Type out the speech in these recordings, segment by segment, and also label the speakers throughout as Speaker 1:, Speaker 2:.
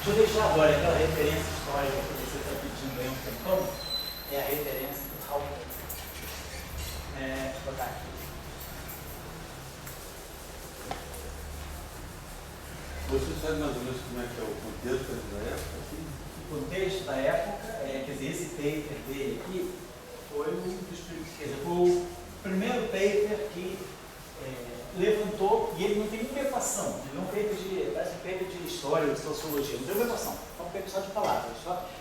Speaker 1: Deixa eu deixar agora aquela referência histórica que você está pedindo aí um tempão, é a referência do Halper. Vou botar aqui.
Speaker 2: Você sabe mais ou menos como é que é o contexto da época? Assim?
Speaker 1: O contexto da época, quer dizer, esse paper dele aqui foi um dos primeiros, quer dizer, foi o primeiro paper que levantou, e ele não tem nenhuma equação, ele é um paper parece um paper de história, de sociologia, não tem uma equação, é um paper só de palavras,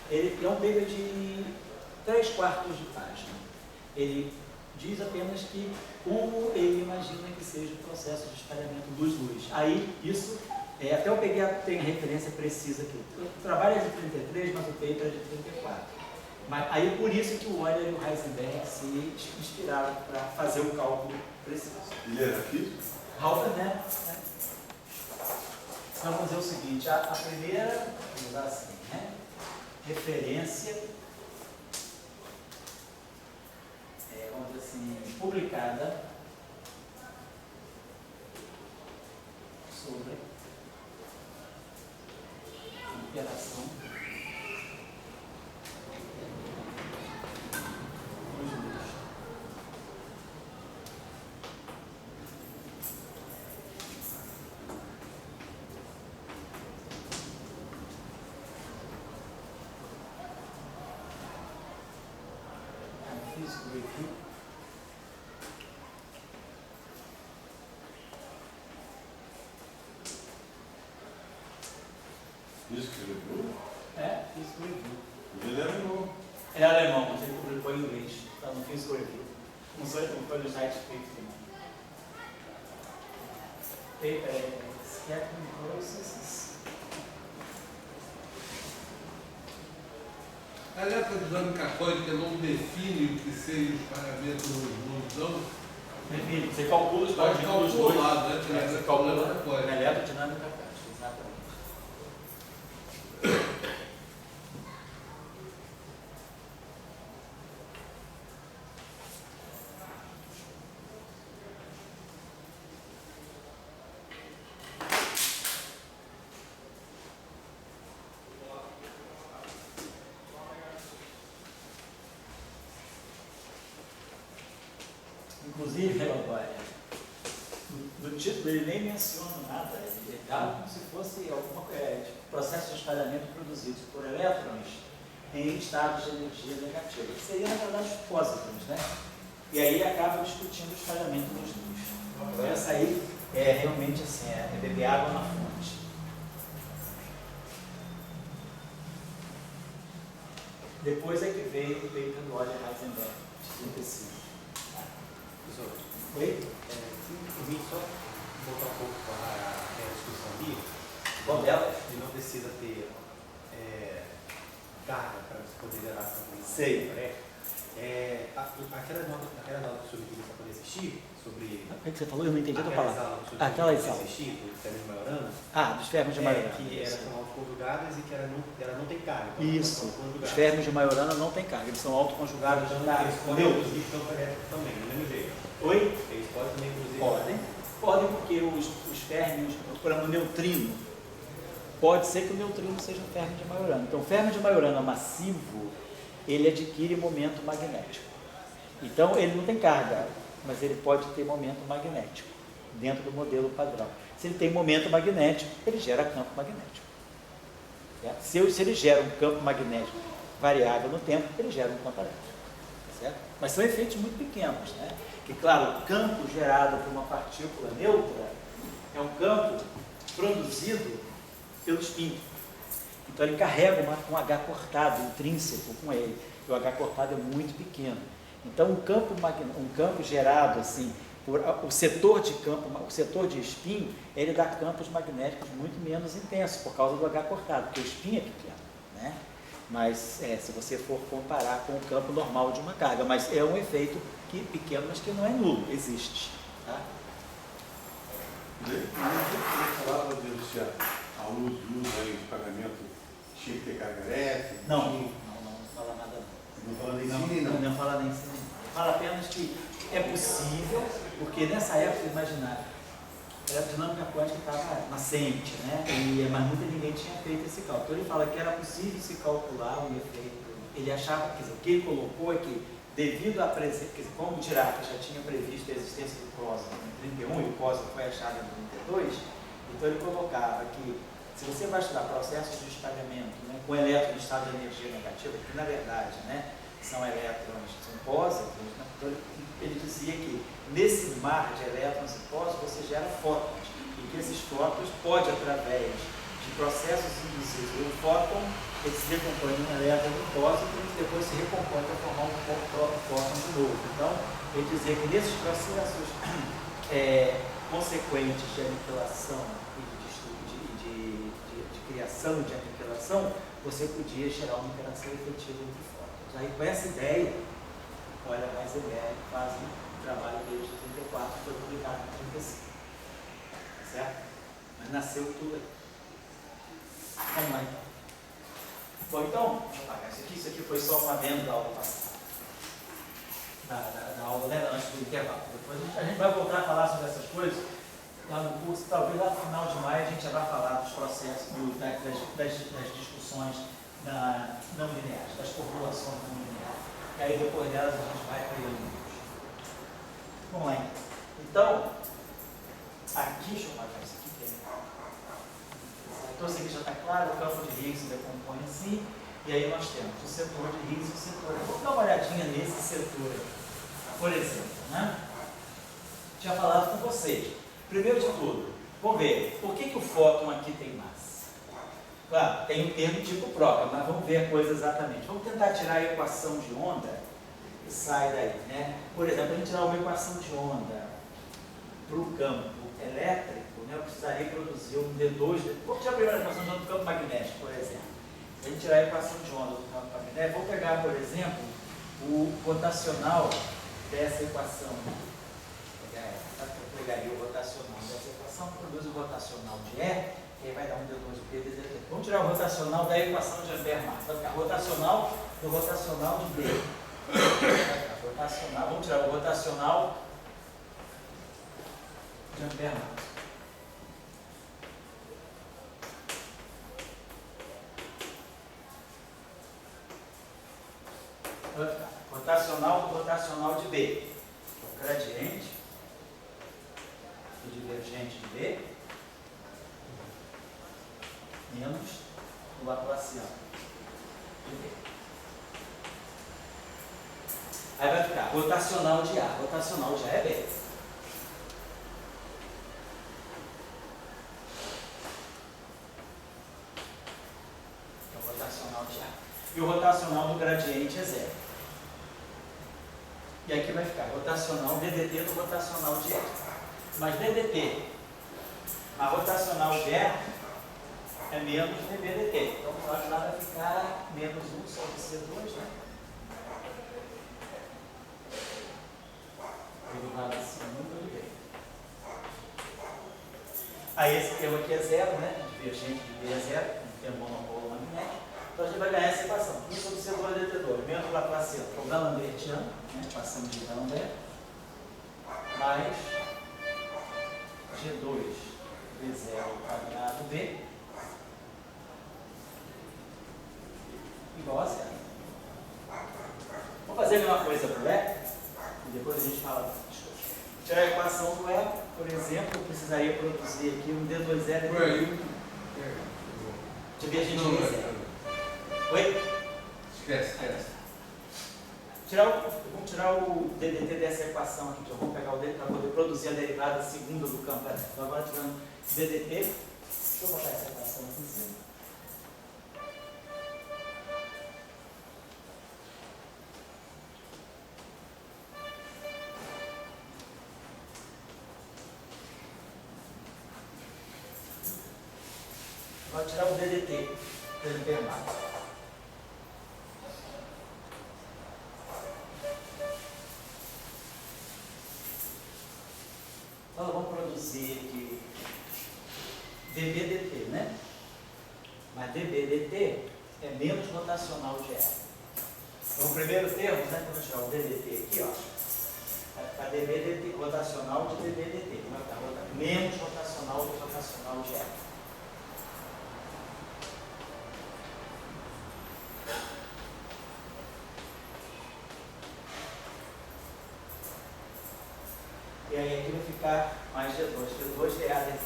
Speaker 1: ele é um paper de 3/4 de página. Ele diz apenas que como ele imagina que seja o processo de espalhamento luz-luz. Aí, isso, até eu tenho a referência precisa aqui. O trabalho é de 33, mas o paper é de 34. Mas aí, por isso que o Euler e o Heisenberg se inspiraram para fazer o cálculo preciso.
Speaker 2: Ele era físico?
Speaker 1: Halper, né? Então, vamos dizer o seguinte, a primeira, vamos usar assim, né? Referência, vamos dizer assim, publicada sobre interação luz-luz. Physical Review.
Speaker 2: Physical Review?
Speaker 1: Physical Review.
Speaker 2: Ele era alemão.
Speaker 1: É alemão, mas ele publicou em inglês. Está no Physical Review. Não foi no site feito, não. Scattering Processes.
Speaker 3: A eletrodinâmica quântica não define o que seja os parâmetros não?
Speaker 1: Define, você calcula os
Speaker 3: Pode
Speaker 1: parâmetros dos dois.
Speaker 3: calcular, né?
Speaker 1: Você calcula na eletrodinâmica quântica, exatamente. Inclusive, no título ele nem menciona nada, ele dá como se fosse algum processo de espalhamento produzido por elétrons em estados de energia negativa, que seria na verdade os pósitrons, né? E aí acaba discutindo o espalhamento dos luz. Então essa aí é realmente assim, é beber água na fonte. Depois é que veio o paper do Euler e Heisenberg, de 35.
Speaker 4: Professor,
Speaker 1: Oi?
Speaker 4: eu vim só voltar um pouco para a discussão ali.
Speaker 1: Qual delas?
Speaker 4: Ele não precisa ter carga para você poder gerar essa
Speaker 1: Sei.
Speaker 4: Aquela nota sobre que você pode assistir, sobre.
Speaker 1: O que você falou? Eu não entendi a tua palavra.
Speaker 4: Aquela
Speaker 1: Aquelas
Speaker 4: que
Speaker 1: aulas.
Speaker 4: assistir, do Fernando de Majorana.
Speaker 1: Dos ferros de Majorana.
Speaker 4: Que elas são autoconjugadas e que ela não tem carga. Então
Speaker 1: Isso. Os ferros de Majorana não tem carga, eles são autoconjugados de carga.
Speaker 4: Eles podem produzir campo elétrico também, do mesmo jeito.
Speaker 1: Oi?
Speaker 4: Eles podem também produzir.
Speaker 1: Podem porque os férmions, por exemplo, o neutrino, pode ser que o neutrino seja um fermo de Majorana. Então, o fermo de Majorana massivo, ele adquire momento magnético. Então, ele não tem carga, mas ele pode ter momento magnético, dentro do modelo padrão. Se ele tem momento magnético, ele gera campo magnético. Certo? Se ele gera um campo magnético variável no tempo, ele gera um campo elétrico. Certo? Mas são efeitos muito pequenos, né? Que, claro, o campo gerado por uma partícula neutra é um campo produzido pelo spin. Então ele carrega um H cortado, intrínseco com ele. E o H cortado é muito pequeno. Então um campo gerado assim, por o setor de spin, ele dá campos magnéticos muito menos intensos por causa do H cortado, porque o spin é pequeno, né? Mas se você for comparar com o campo normal de uma carga, mas é um efeito pequeno, mas que não é nulo, existe. Tá?
Speaker 2: Ele falava de a luz aí de pagamento tinha que ter carga elétrica?
Speaker 1: Não fala nada não.
Speaker 2: Não fala nem sim, não.
Speaker 1: Não fala nem sim. Fala apenas que é possível, porque nessa época, imaginar, a dinâmica quântica estava nascente, né? Mas nunca ninguém tinha feito esse cálculo. Então ele fala que era possível se calcular um efeito. Ele achava, quer dizer, o que ele colocou é que, devido à presença, como o Dirac já tinha previsto a existência do prósito em 31 e o prósito foi achado em 32, então ele colocava que, se você vai estudar processos de espalhamento, né, com elétrons em estado de energia negativa, que na verdade, né, são elétrons, são pósitrons, né, então ele dizia que nesse mar de elétrons e pósitrons você gera fótons, e que esses fótons pode, através de processos induzidos pelo fóton, ele se decompõe em um elétron e um pósitron e depois se recompõe para formar um fóton de novo. Então, ele dizia que nesses processos consequentes de aniquilação e de criação e de aniquilação, você podia gerar uma interação efetiva entre fótons. Aí, com essa ideia, olha, mais Heisenberg faz um trabalho desde 34, que foi publicado em 35. Certo? Mas nasceu tudo aí. Vamos lá, então. Bom, então, deixa eu apagar isso aqui foi só um adendo da aula passada. Da aula, né, antes do intervalo. Depois a gente vai voltar a falar sobre essas coisas lá no curso. Talvez lá no final de maio a gente já vai falar dos processos, das discussões não lineares, das populações não lineares. E aí depois delas a gente vai para ele. Vamos lá, então. Aqui, deixa eu apagar isso aqui. Então, isso aqui já está claro, o campo de Higgs se decompõe assim, e aí nós temos o setor de Higgs e o setor. Vamos dar uma olhadinha nesse setor aqui, por exemplo, né? Tinha falado com vocês. Primeiro de tudo, vamos ver, por que o fóton aqui tem massa? Claro, tem um termo tipo próprio, mas vamos ver a coisa exatamente. Vamos tentar tirar a equação de onda e sai daí, né? Por exemplo, a gente tirar uma equação de onda para o campo elétrico, eu precisaria produzir um D2. Vamos tirar a primeira equação de onda do campo magnético, por exemplo. Se a gente tirar a equação de onda do campo magnético, vou pegar, por exemplo, o rotacional dessa equação. Eu pegaria o rotacional dessa equação, produz o rotacional de E, que aí vai dar um D2P, D2P. Vamos tirar o rotacional da equação de Ampère-Marx. Vai ficar rotacional do rotacional de B. Vamos tirar o rotacional de Ampère-Marx. Rotacional do rotacional de B. O gradiente do divergente de B menos o laplaciano de B. Aí vai ficar rotacional de A. Rotacional de A é B. Então, rotacional de A. E o rotacional do gradiente é zero. E aqui vai ficar rotacional DDT do rotacional de E. Mas DDT, a rotacional de E é menos dBdt. Então, o lado lá vai ficar menos 1 sobre C2, né? Derivada acima do B. Aí esse termo aqui é zero, né? Divergente de B é zero, não tem monopolo magnético. Então a gente vai ganhar essa equação. 1 sobre C2 dt2, menos o laplaciano, o D'Alembertiano, né? Equação de D'Alembert, mais G2 B0 quadrado B igual a zero. Vamos fazer a mesma coisa para o E? E depois a gente fala. Tirar a equação do E, por exemplo, eu precisaria produzir aqui um D2E dt2. Divergente de zero. Oi?
Speaker 3: Esquece.
Speaker 1: Vamos tirar o DDT dessa equação aqui, que eu vou pegar o DDT para poder produzir a derivada segunda do campo elétrico. Então, agora tirando DDT, deixa eu botar essa equação aqui em cima. Vou tirar o DDT do Ampère-Marx. Então, vamos produzir aqui dBdt, né? Mas dBdt é menos rotacional de E. Então, o primeiro termo, né? Quando eu tirar o dBdt aqui, ó, vai ficar dBdt, rotacional de dBdt. Vai ficar menos rotacional do rotacional de E. ficar mais D2 dA dt.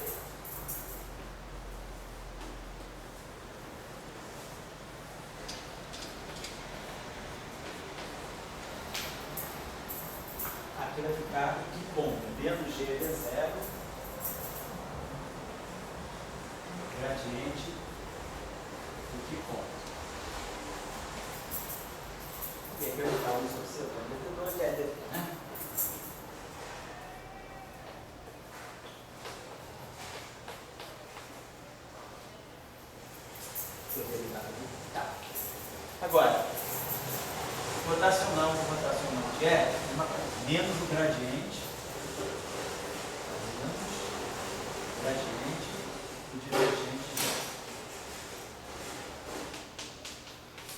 Speaker 1: Aqui vai ficar que ponto? Menos G D0, gradiente do que ponto. E aqui vai ficar isso observando dt2 é dt, né? Tá. Agora, rotacional de é uma coisa, menos o gradiente do divergente de E,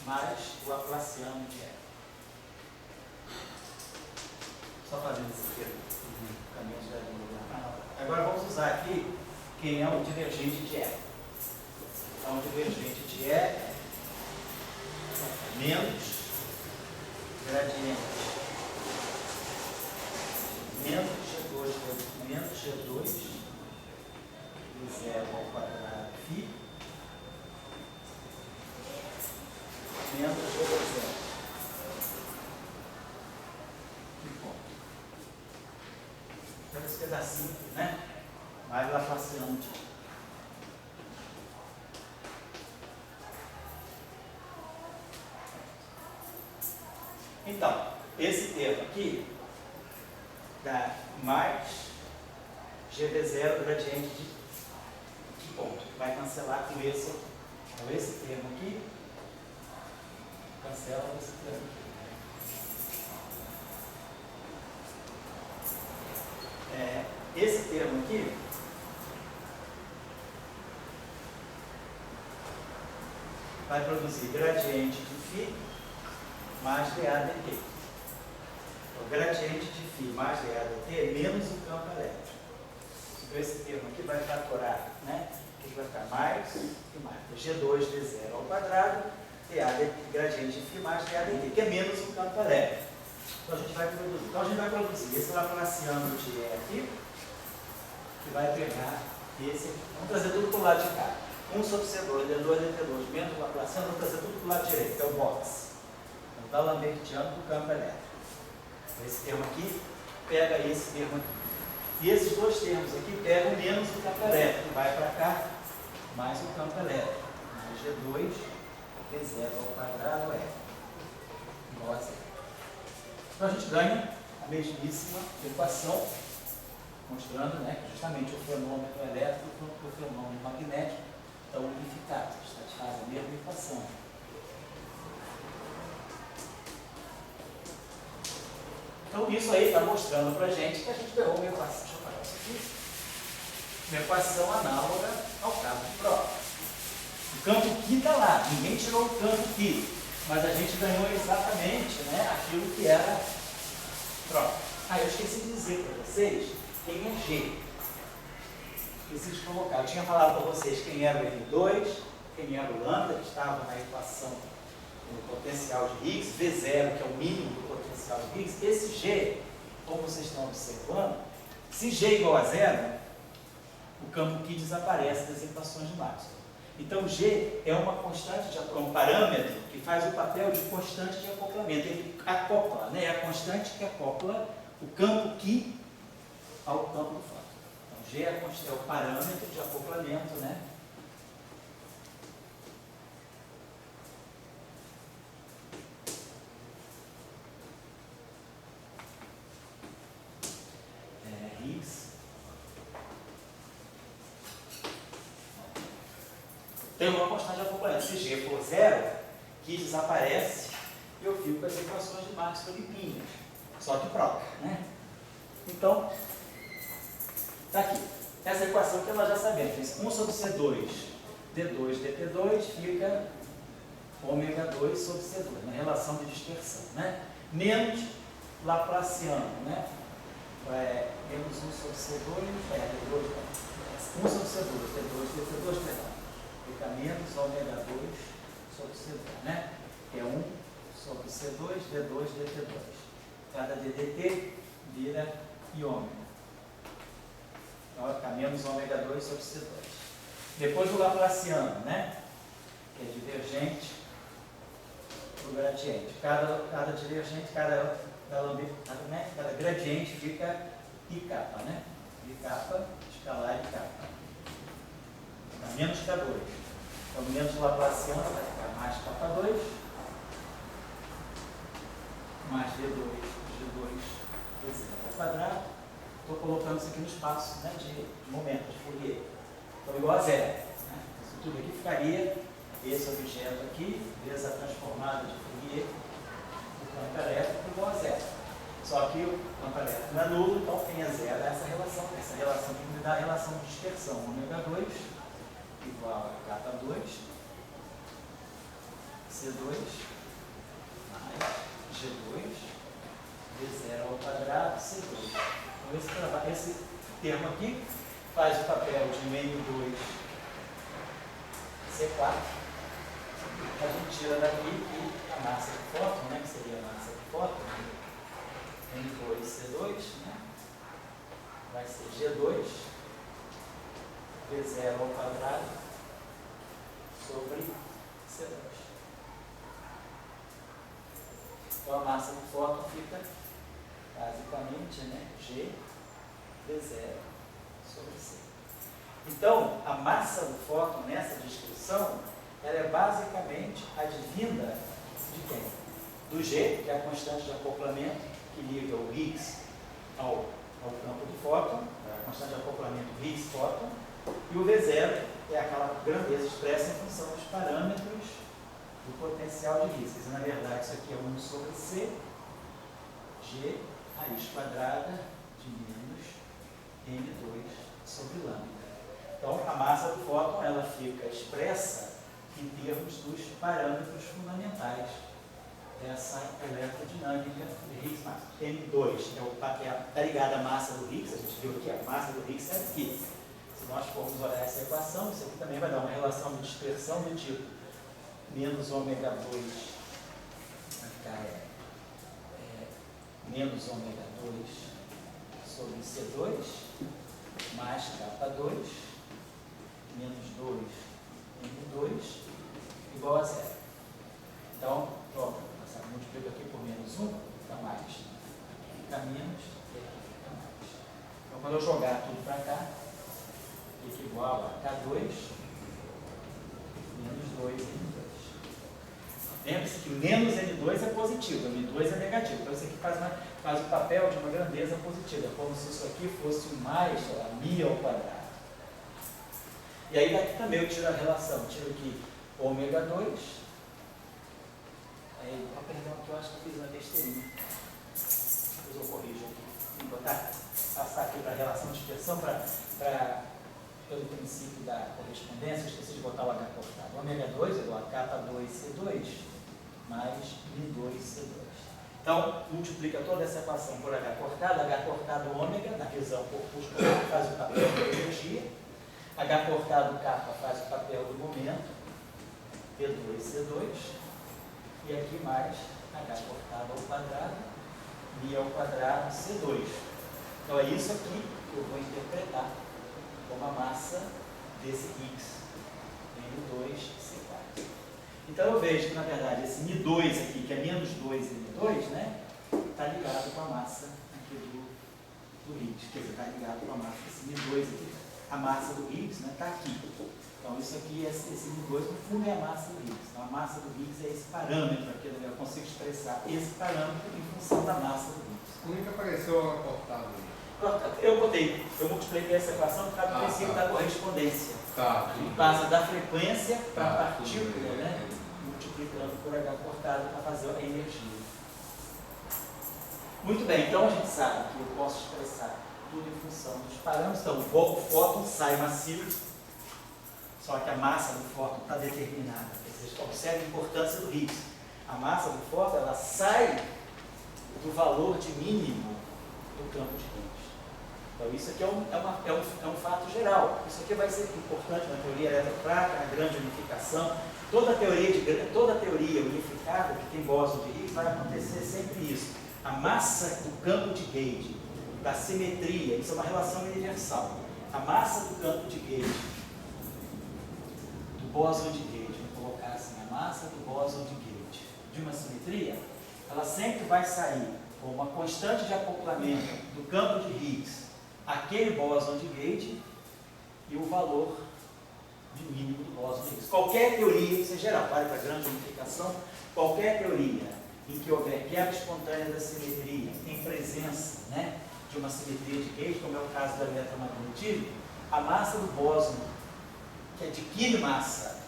Speaker 1: mais o laplaciano de E. Só fazendo isso aqui, o caminho de linha. Agora vamos usar aqui quem é o divergente de E. Então, o divergente de E é menos gradiente menos G2 de 0 ao quadrado φ menos G2 zero. Que ponto? Então, esse pedacinho, né? Mais laplaciano de I. Então, esse termo aqui dá mais GV0 gradiente de que ponto? Vai cancelar com esse. Então, esse termo aqui cancela com esse termo aqui. Esse termo aqui vai produzir gradiente de φ mais dA dt. O gradiente de φ mais dA dt é menos o campo elétrico. Então, esse termo aqui vai fatorar, né? Que vai ficar mais e mais. G2 d0 ao quadrado, dA dt, gradiente de φ mais dA dt, que é menos o campo elétrico. Então, a gente vai produzir esse laplaciano de E aqui, que vai pegar esse aqui. Vamos trazer tudo para o lado de cá. 1 sobre C2, D2, dt2, menos o laplaciano, vamos trazer tudo para o lado direito, que é o box. Então, dá lambertiano do campo elétrico. Esse termo aqui pega esse termo aqui. E esses dois termos aqui pegam menos o campo elétrico. Vai para cá, mais o campo elétrico. Mais G2, D0 ao quadrado é igual a zero. Então, a gente ganha a mesmíssima equação, mostrando, né, que justamente o fenômeno elétrico e o fenômeno magnético estão unificados. Satisfazem a mesma equação. Então, isso aí está mostrando para a gente que a gente pegou uma equação, deixa eu parar isso aqui, uma equação análoga ao campo de prova. O campo φ está lá, ninguém tirou o campo φ, mas a gente ganhou exatamente, né, aquilo que era prova. Eu esqueci de dizer para vocês quem é G. Esqueci de colocar. Eu tinha falado para vocês quem era o N2, quem era o lambda, que estava na equação do potencial de Higgs, V0, que é o mínimo do potencial de Higgs. Esse G, como vocês estão observando, se G é igual a zero, o campo φ desaparece das equações de Maxwell. Então, G é uma constante, um parâmetro que faz o papel de constante de acoplamento. Ele acopla, né? É a constante que acopla o campo φ ao campo do fóton. Então, G é o parâmetro de acoplamento, né? Higgs. Tem uma constante de acoplamento. Se G for zero, que desaparece, eu fico com as equações de Maxwell limpinhas. Só que própria, né? Então, está aqui. Essa equação que nós já sabemos. 1 sobre C2, D2, dt2, fica ômega 2 sobre C2, na relação de dispersão, né? Menos Laplaciano, né? Menos 1 sobre C2, D2, 1 sobre C2, D2, dt2, perdão. Fica menos ômega 2 sobre C2, né? Que é 1 sobre C2, D2, dt2. Cada ddt vira iômega. Então vai ficar menos ômega 2 sobre C2. Depois o laplaciano, né? Que é divergente do gradiente. Cada divergente, cada gradiente fica I capa, né? I capa, escalar I capa. Tá menos K2. Então menos o laplaciano vai ficar mais K2, mais V2, G2, V0 ao quadrado. Estou colocando isso aqui no espaço, né, de momento, de Fourier. Então igual a zero. Né? Isso tudo aqui ficaria esse objeto aqui, vezes a transformada de Fourier do campo elétrico igual a zero. Só que o campo elétrico não é nulo, então tem a zero essa relação que me dá a relação de dispersão. Ômega 2 igual a K2, C2 mais G2, V0 ao quadrado, C2. Então esse termo aqui faz o papel de N2, C4. A gente tira daqui que a massa do fóton, né, que seria a massa do fóton, N2, C2, né, vai ser G2, V0 ao quadrado, sobre C2. Então a massa do fóton fica basicamente, né, G, V0 sobre C. Então, a massa do fóton nessa descrição, ela é basicamente advinda de quem? Do G, que é a constante de acoplamento que liga o Higgs ao campo do fóton, a constante de acoplamento Higgs-fóton, e o V0 é aquela grandeza expressa em função dos parâmetros do potencial de Higgs. Na verdade, isso aqui é 1 sobre C, G raiz quadrada de menos N2 sobre lambda. Então, a massa do fóton ela fica expressa em termos dos parâmetros fundamentais dessa eletrodinâmica de Higgs massa. N2 está ligada à massa do Higgs, a gente viu aqui, a massa do Higgs é aqui. Se nós formos olhar essa equação, isso aqui também vai dar uma relação de dispersão do tipo menos ômega 2 vai ficar menos ômega 2 sobre C2 mais K2 menos 2 N2 igual a zero. Então, multiplico aqui por menos 1, fica mais. Aqui fica menos e aqui fica mais. Então, quando eu jogar tudo para cá, fica igual a K2 menos 2 N2. Lembre-se que menos N2 é positivo, N2 é negativo. Então, isso aqui faz o papel de uma grandeza positiva. É como se isso aqui fosse mais, sei lá, μ ao quadrado. E aí daqui também eu tiro a relação. Tiro aqui ômega 2. Aí, perdão, aqui eu acho que eu fiz uma besteirinha. Depois eu corrijo aqui. Vou passar aqui para a relação de dispersão, pelo princípio da correspondência, eu esqueci de botar o H cortado. Ômega 2 é igual a K2C2 mais μ2C2. Então, multiplica toda essa equação por H cortado ômega, na visão corpuscular, faz o papel da energia. H cortado K faz o papel do momento, P2C2. E aqui mais H cortado ao quadrado, μ ao quadrado, C2. Então, é isso aqui que eu vou interpretar como a massa desse Higgs, N2C4. Então eu vejo que, na verdade, esse μ2 aqui, que é menos 2 N2, né, está ligado com a massa aqui do Higgs. Quer dizer, está ligado com a massa desse μ2 aqui. A massa do Higgs está aqui. Então isso aqui, esse μ2, no fundo, é a massa do Higgs. Então a massa do Higgs é esse parâmetro aqui, eu consigo expressar esse parâmetro em função da massa do Higgs.
Speaker 3: Como é que apareceu a cortada aí?
Speaker 1: Eu multipliquei essa equação por causa do princípio da correspondência.
Speaker 3: Tá.
Speaker 1: A gente passa da frequência para a
Speaker 3: Tá,
Speaker 1: partícula,
Speaker 3: tudo bem.
Speaker 1: né? Multiplicando por H cortado para fazer a energia. Muito bem, então a gente sabe que eu posso expressar tudo em função dos parâmetros. Então, o fóton sai massivo, só que a massa do fóton está determinada. Vocês observem a importância do Higgs. A massa do fóton ela sai do valor de mínimo do campo de Higgs. Então, isso aqui é um fato geral. Isso aqui vai ser importante na teoria eletrofrágil, na grande unificação. Toda teoria unificada que tem bóson de Higgs vai acontecer sempre isso. A massa do campo de Gauge, da simetria, isso é uma relação universal. a massa do campo de gauge, do bóson de gauge, vou colocar assim, a massa do bóson de gauge de uma simetria, ela sempre vai sair com uma constante de acoplamento do campo de Higgs, aquele bóson de gauge e o valor de mínimo do bóson de Higgs. Qualquer teoria, isso é geral, vale para grande unificação, qualquer teoria em que houver quebra espontânea da simetria em presença, né, de uma simetria de gauge, como é o caso do eletromagnetismo, a massa do bóson, que adquire massa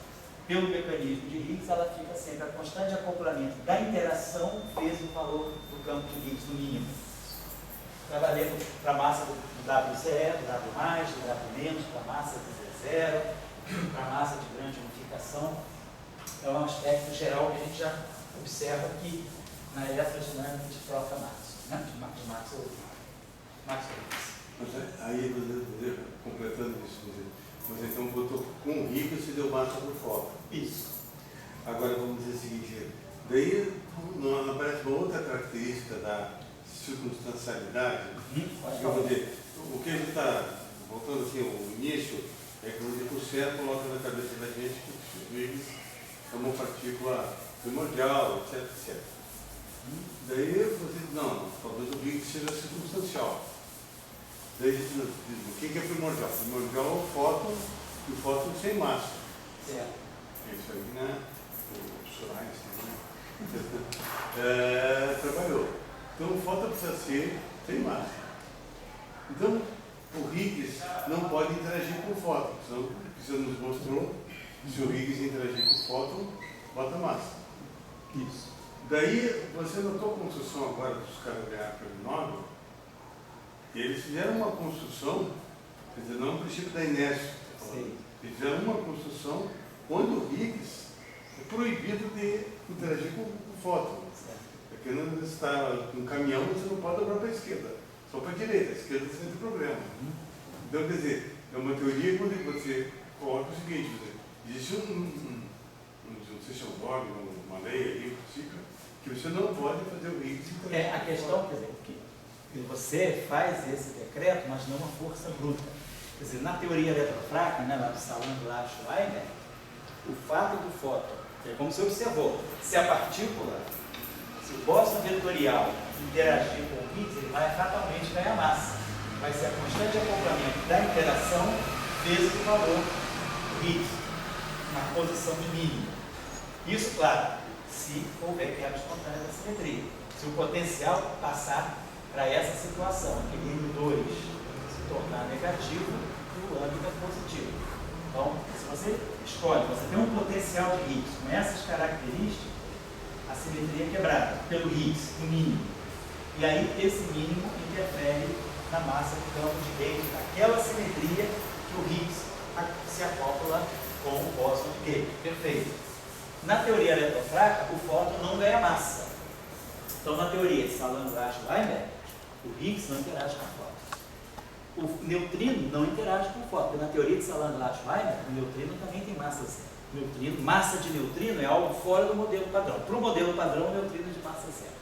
Speaker 1: pelo mecanismo de Higgs, ela fica sempre a constante acoplamento da interação vezes o valor do campo de Higgs no mínimo. Trabalhamos para a massa do W0, do W+, do W-, para a massa do Z0, para a massa de grande unificação. É um aspecto geral que a gente já observa aqui na eletrodinâmica de troca Maxwell, né? de Maxwell.
Speaker 2: Mas aí, você, completando isso, você então botou com Higgs e deu massa para o fóton.
Speaker 1: Isso.
Speaker 2: Agora vamos dizer o seguinte, daí não aparece uma outra característica da circunstancialidade. Vamos dizer, o que a gente está, voltando assim ao início, é que o certo coloca na cabeça da gente que o Higgs é uma partícula primordial, etc, etc. Daí você diz, não, talvez o Higgs seja circunstancial. Daí a gente diz, o que é primordial? Primordial é o fóton, e o fóton sem massa.
Speaker 1: Certo.
Speaker 2: É isso aí, né? O Sorais trabalhou. Então o fóton precisa ser sem massa. Então o Higgs não pode interagir com o fóton. Então, você nos mostrou, se o Higgs interagir com o fóton, bota massa.
Speaker 1: Isso.
Speaker 2: Daí, você notou a construção agora dos caras ganharam pelo Nobel? Eles fizeram uma construção, quer dizer, não é um princípio da inércia. Eles fizeram uma construção onde o Higgs é proibido de interagir com o fóton. Porque quando você está num caminhão, você não pode dobrar para a esquerda, só para a direita. A esquerda você tem problema. Então, quer dizer, é uma teoria quando você coloca o seguinte, existe não sei se é um dogma, uma lei aí, que você não pode fazer o Higgs interagir.
Speaker 1: A questão, quer dizer, que você faz esse decreto, mas não uma força bruta. Quer dizer, na teoria eletrofraca, né, lá do Salão do Schweiber, o fato do fóton, é como você observou, se a partícula, se o bóson vetorial interagir com o Higgs, ele vai fatalmente ganhar massa. Vai ser a constante acoplamento da interação vezes o valor do Higgs, na posição de mínimo. Isso, claro, se houver quebra espontânea da simetria. Se o potencial passar para essa situação, aquele M2 se tornar negativo e o lambda positivo. Então, se você escolhe, você tem um potencial de Higgs com essas características, a simetria é quebrada pelo Higgs, no mínimo. E aí, esse mínimo interfere na massa do campo de Gauge, naquela simetria que o Higgs se acopla com o bóson de Gauge. Perfeito. Na teoria eletrofraca, o fóton não ganha massa. Então, na teoria de Salan-Weinberg, o Higgs não interage com o fóton. O neutrino não interage com o fóton, porque na teoria de Salan-Weinberg, o neutrino também tem massa zero. Massa de neutrino é algo fora do modelo padrão. Para o modelo padrão, o neutrino é de massa zero.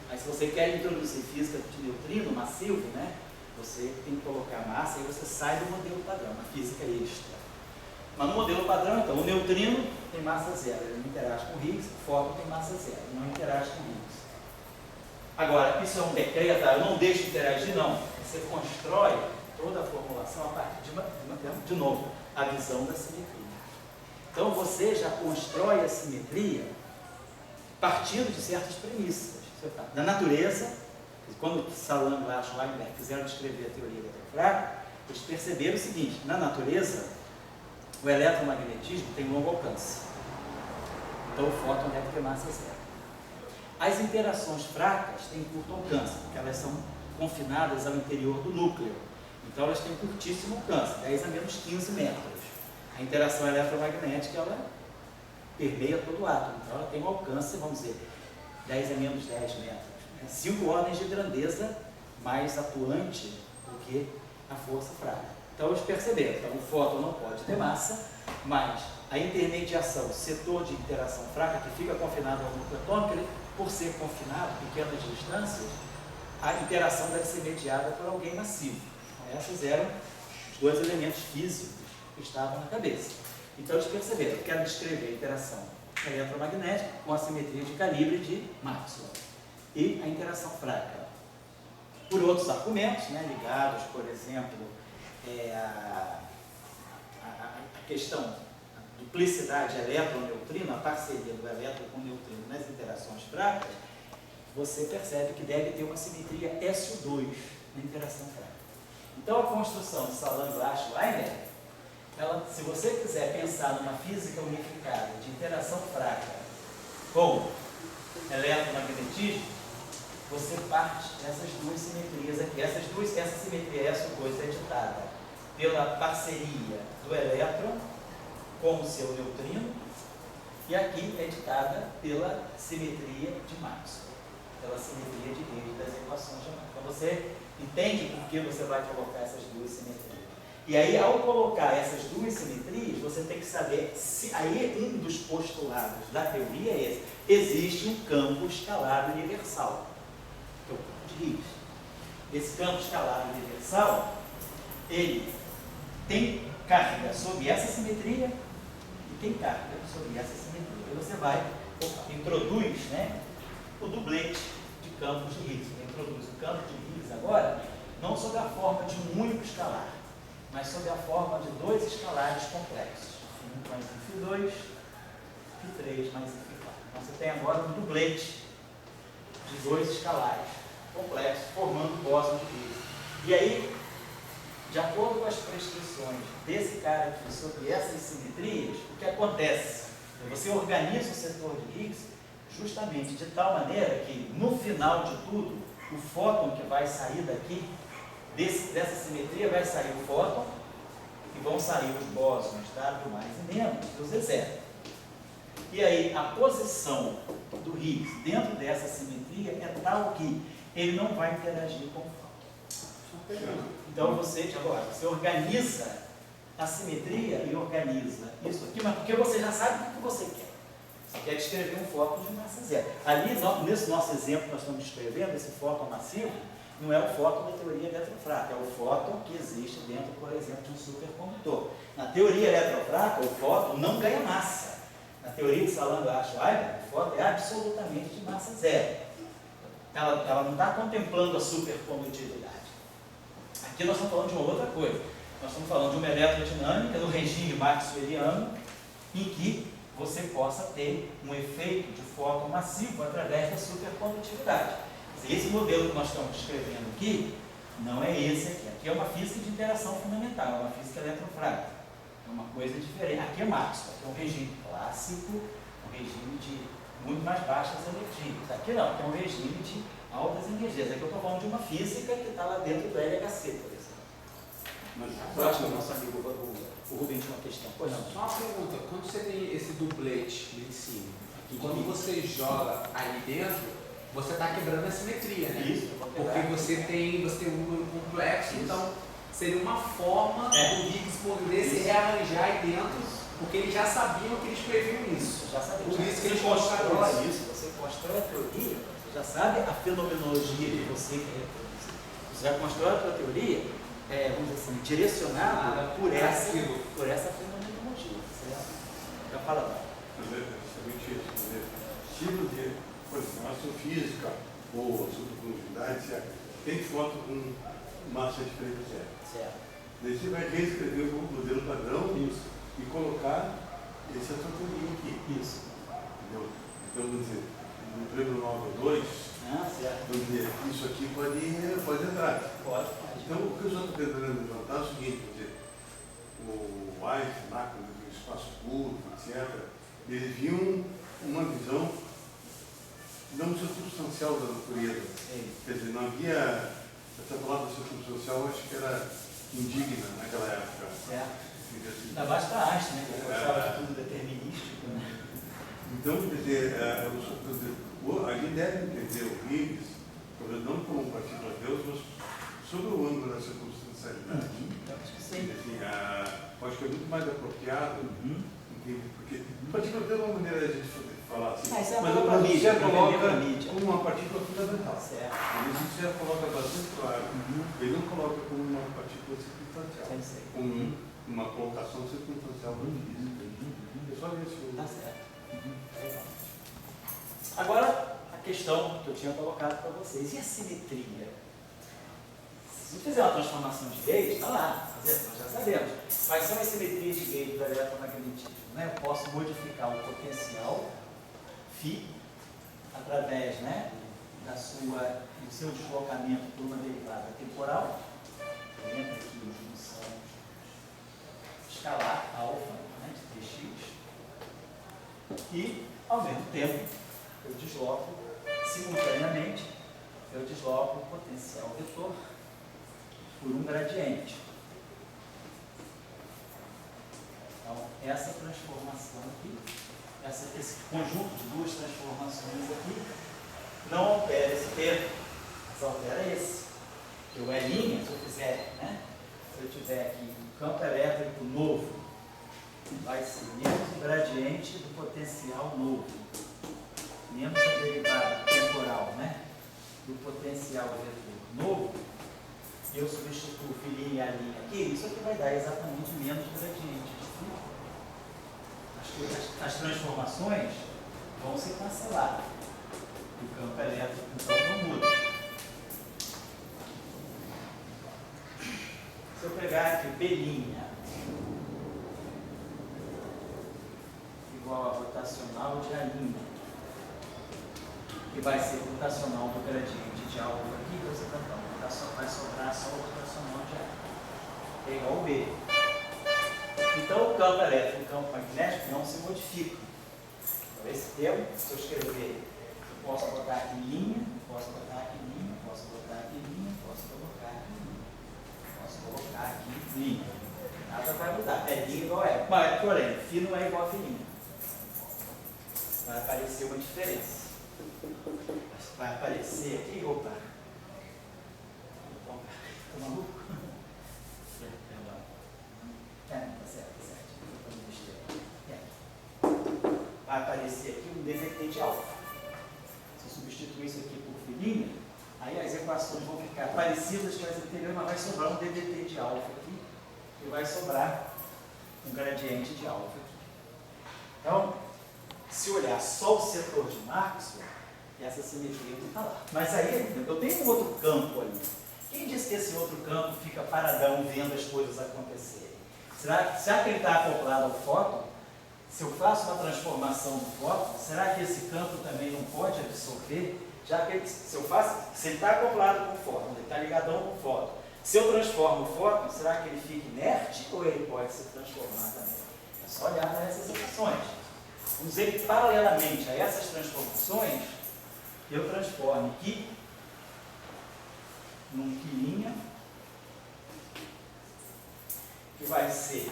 Speaker 1: Mas se você quer introduzir física de neutrino massivo, né, você tem que colocar massa e você sai do modelo padrão, a física extra. Mas no modelo padrão, então, o neutrino tem massa zero, ele não interage com o Higgs, o fóton tem massa zero, não interage com o Higgs. Agora, isso é um decreto, eu não deixo de interagir, não. Você constrói toda a formulação a partir de novo, a visão da simetria. Então, você já constrói a simetria partindo de certas premissas. Na natureza, quando Salan e Weinberg quiseram descrever a teoria eletrofraca, eles perceberam o seguinte: na natureza, o eletromagnetismo tem longo alcance. Então, o fóton deve ter massa zero. As interações fracas têm curto alcance, porque elas são confinadas ao interior do núcleo. Então, elas têm curtíssimo alcance, 10 a menos 15 metros. A interação eletromagnética, ela permeia todo o átomo. Então, ela tem um alcance, vamos dizer, 10 a menos 10 metros. 5 ordens de grandeza mais atuante do que a força fraca. Então, eles perceberam, então, o fóton não pode ter massa, mas a intermediação, setor de interação fraca, que fica confinado ao núcleo atômico, ele, por ser confinado a pequenas distâncias, a interação deve ser mediada por alguém massivo. Então, essas eram dois elementos físicos que estavam na cabeça. Então, eles perceberam, eu quero descrever a interação eletromagnética com a simetria de calibre de Maxwell e a interação fraca. Por outros argumentos, né, ligados, por exemplo, a questão da duplicidade elétron-neutrino, a parceria do elétron com o neutrino nas interações fracas, você percebe que deve ter uma simetria SO2 na interação fraca. Então, a construção de Salant-Glashweimer, se você quiser pensar numa física unificada de interação fraca com eletromagnetismo, você parte dessas duas simetrias aqui. Essa simetria SO2 é ditada pela parceria do elétron com o seu neutrino, e aqui é ditada pela simetria de Maxwell, pela simetria de rede das equações de Maxwell. Então você entende por que você vai colocar essas duas simetrias. E aí, ao colocar essas duas simetrias, você tem que saber se aí um dos postulados da teoria é esse: existe um campo escalar universal, que é o campo de Higgs. Esse campo escalar universal, ele tem carga sobre essa simetria e tem carga sobre essa simetria. Aí você introduz, né, o dublete de campos de Higgs. Você introduz o campo de Higgs agora, não sob a forma de um único escalar, mas sob a forma de dois escalares complexos, φ1 mais φ2, φ3 mais φ4. Então você tem agora um dublete de dois escalares complexos, formando o bóson de Higgs. E aí, de acordo com as prescrições desse cara aqui sobre essas simetrias, o que acontece? Você organiza o setor de Higgs justamente de tal maneira que, no final de tudo, o fóton que vai sair daqui, dessa simetria, vai sair o fóton, e vão sair os bósons W mais e menos, e os Z0. E aí, a posição do Higgs dentro dessa simetria é tal que ele não vai interagir com o fóton. Então, você organiza a simetria e organiza isso aqui, mas porque você já sabe o que você quer. Você quer descrever um fóton de massa zero. Ali, nesse nosso exemplo que nós estamos descrevendo, esse fóton massivo, não é o fóton da teoria eletrofraca, é o fóton que existe dentro, por exemplo, de um supercondutor. Na teoria eletrofraca, o fóton não ganha massa. Na teoria de Salant-Glashweimer, o fóton é absolutamente de massa zero. Ela não está contemplando a supercondutividade. Aqui nós estamos falando de uma outra coisa. Nós estamos falando de uma eletrodinâmica no regime maxwelliano, em que você possa ter um efeito de fóton massivo através da supercondutividade. Esse modelo que nós estamos descrevendo aqui, não é esse aqui. Aqui é uma física de interação fundamental, é uma física eletrofrágil. É uma coisa diferente. Aqui é Maxwell, aqui é um regime clássico, um regime de muito mais baixas energias. Aqui não, aqui é um regime de altas energias. Aqui eu estou falando de uma física que está lá dentro do LHC, por exemplo.
Speaker 2: Mas
Speaker 1: Eu acho que o nosso amigo o Rubem tinha uma questão. Pois não.
Speaker 4: Só uma pergunta, quando você tem esse dublete ali em cima, quando você joga ali dentro, você está quebrando a simetria, né?
Speaker 1: Isso,
Speaker 4: porque você tem um número complexo,
Speaker 1: isso.
Speaker 4: então seria uma forma do Higgs poder se rearranjar aí dentro, porque eles já sabiam que eles previam isso.
Speaker 1: Já sabe,
Speaker 4: Por isso que eles
Speaker 1: constrói
Speaker 4: colocaram
Speaker 1: isso. Você constrói a teoria, você já sabe a fenomenologia que você quer reproduzir. Você já constrói a tua teoria, vamos dizer assim, direcionada por essa fenomenologia. Já fala lá.
Speaker 2: Mas é justamente isso. Estilo de, por exemplo, astrofísica ou supercondutividade, certo? Tem foto com massa diferente, certo? Daí você vai reescrever o modelo padrão e colocar essa tua teoria aqui.
Speaker 1: Isso.
Speaker 2: Entendeu? Então, vamos dizer, no prêmio 9 2, vamos dizer, isso aqui pode entrar.
Speaker 1: Pode.
Speaker 2: Então, o que eu estou tentando levantar é o seguinte, quer dizer, o Einstein, lá, quando ele viu o espaço curvo, etc., eles viam uma visão não circunstancial da natureza.
Speaker 1: Sim.
Speaker 2: Quer dizer, não havia, essa palavra circunstancial, eu acho que era indigna naquela época.
Speaker 1: Certo.
Speaker 2: Assim.
Speaker 1: Ainda mais para Einstein, né? Ele gostava de tudo determinístico, né?
Speaker 2: Então, quer dizer, a gente deve entender o Higgs, talvez não como partícula de Deus, mas sobre o ângulo da circunstancialidade.
Speaker 1: Eu acho que sim.
Speaker 2: Assim, acho que é muito mais apropriado, porque partícula de Deus é uma maneira de a gente falar assim.
Speaker 1: Ah, isso é
Speaker 2: Mas
Speaker 1: uma
Speaker 2: você
Speaker 1: mídia,
Speaker 2: coloca
Speaker 1: uma mídia.
Speaker 2: como uma partícula fundamental.
Speaker 1: Certo.
Speaker 2: Isso já coloca bastante claro. Ele não coloca como uma partícula circunstancial,
Speaker 1: Sei.
Speaker 2: como uma colocação circunstancial da física. É só isso.
Speaker 1: Tá certo. Agora, a questão que eu tinha colocado para vocês. E a simetria? Se fizer uma transformação de Gauge, está lá. Nós já sabemos. Quais são as simetrias de Gauge do eletromagnetismo? Né? Eu posso modificar o potencial φ através, né, do seu deslocamento por uma derivada temporal. Entra aqui a função escalar alfa, né, de dx. E, ao mesmo tempo, eu desloco, simultaneamente, eu desloco o potencial vetor por um gradiente. Então, essa transformação aqui, esse conjunto de duas transformações aqui, não altera esse termo, mas altera esse. Que o L', se eu fizer, né? Se eu tiver aqui um campo elétrico novo, vai ser menos o gradiente do potencial novo, menos a derivada temporal, né? Do potencial vetor novo, e eu substituo φ' e a linha aqui, isso aqui vai dar exatamente menos gradiente de φ. As transformações vão se cancelar. O campo elétrico então não muda. Se eu pegar aqui B' igual a rotacional de A', que vai ser rotacional do gradiente de alfa aqui, você está falando, vai sobrar só o rotacional de A. É igual ao B. Então o campo elétrico e o campo magnético não se modificam. Então, esse termo, se eu escrever, eu posso botar aqui linha, posso botar aqui linha, posso botar aqui linha, posso colocar aqui linha. Posso colocar aqui linha. Nada vai mudar. É linha igual a E. Mas, porém, φ não é igual a φ'. Vai aparecer uma diferença. Vai aparecer aqui, opa. Tá maluco? Perdão. Tá certo, tá certo. Vai aparecer aqui um dVt de alfa. Se eu substituir isso aqui por φ', aí as equações vão ficar parecidas com as anteriores, mas vai sobrar um dVt de alfa aqui e vai sobrar um gradiente de alfa aqui. Então, se olhar só o setor de Maxwell, essa simetria não está lá. Mas aí, eu tenho um outro campo ali. Quem disse que esse outro campo fica paradão vendo as coisas acontecerem? Será que ele está acoplado ao fóton? Se eu faço uma transformação do fóton, será que esse campo também não pode absorver? Já que se ele está acoplado com o fóton, ele está ligadão com o fóton. Se eu transformo o fóton, será que ele fica inerte ou ele pode se transformar também? É só olhar para essas equações. Vamos dizer que paralelamente a essas transformações, eu transformo aqui num φ', que vai ser,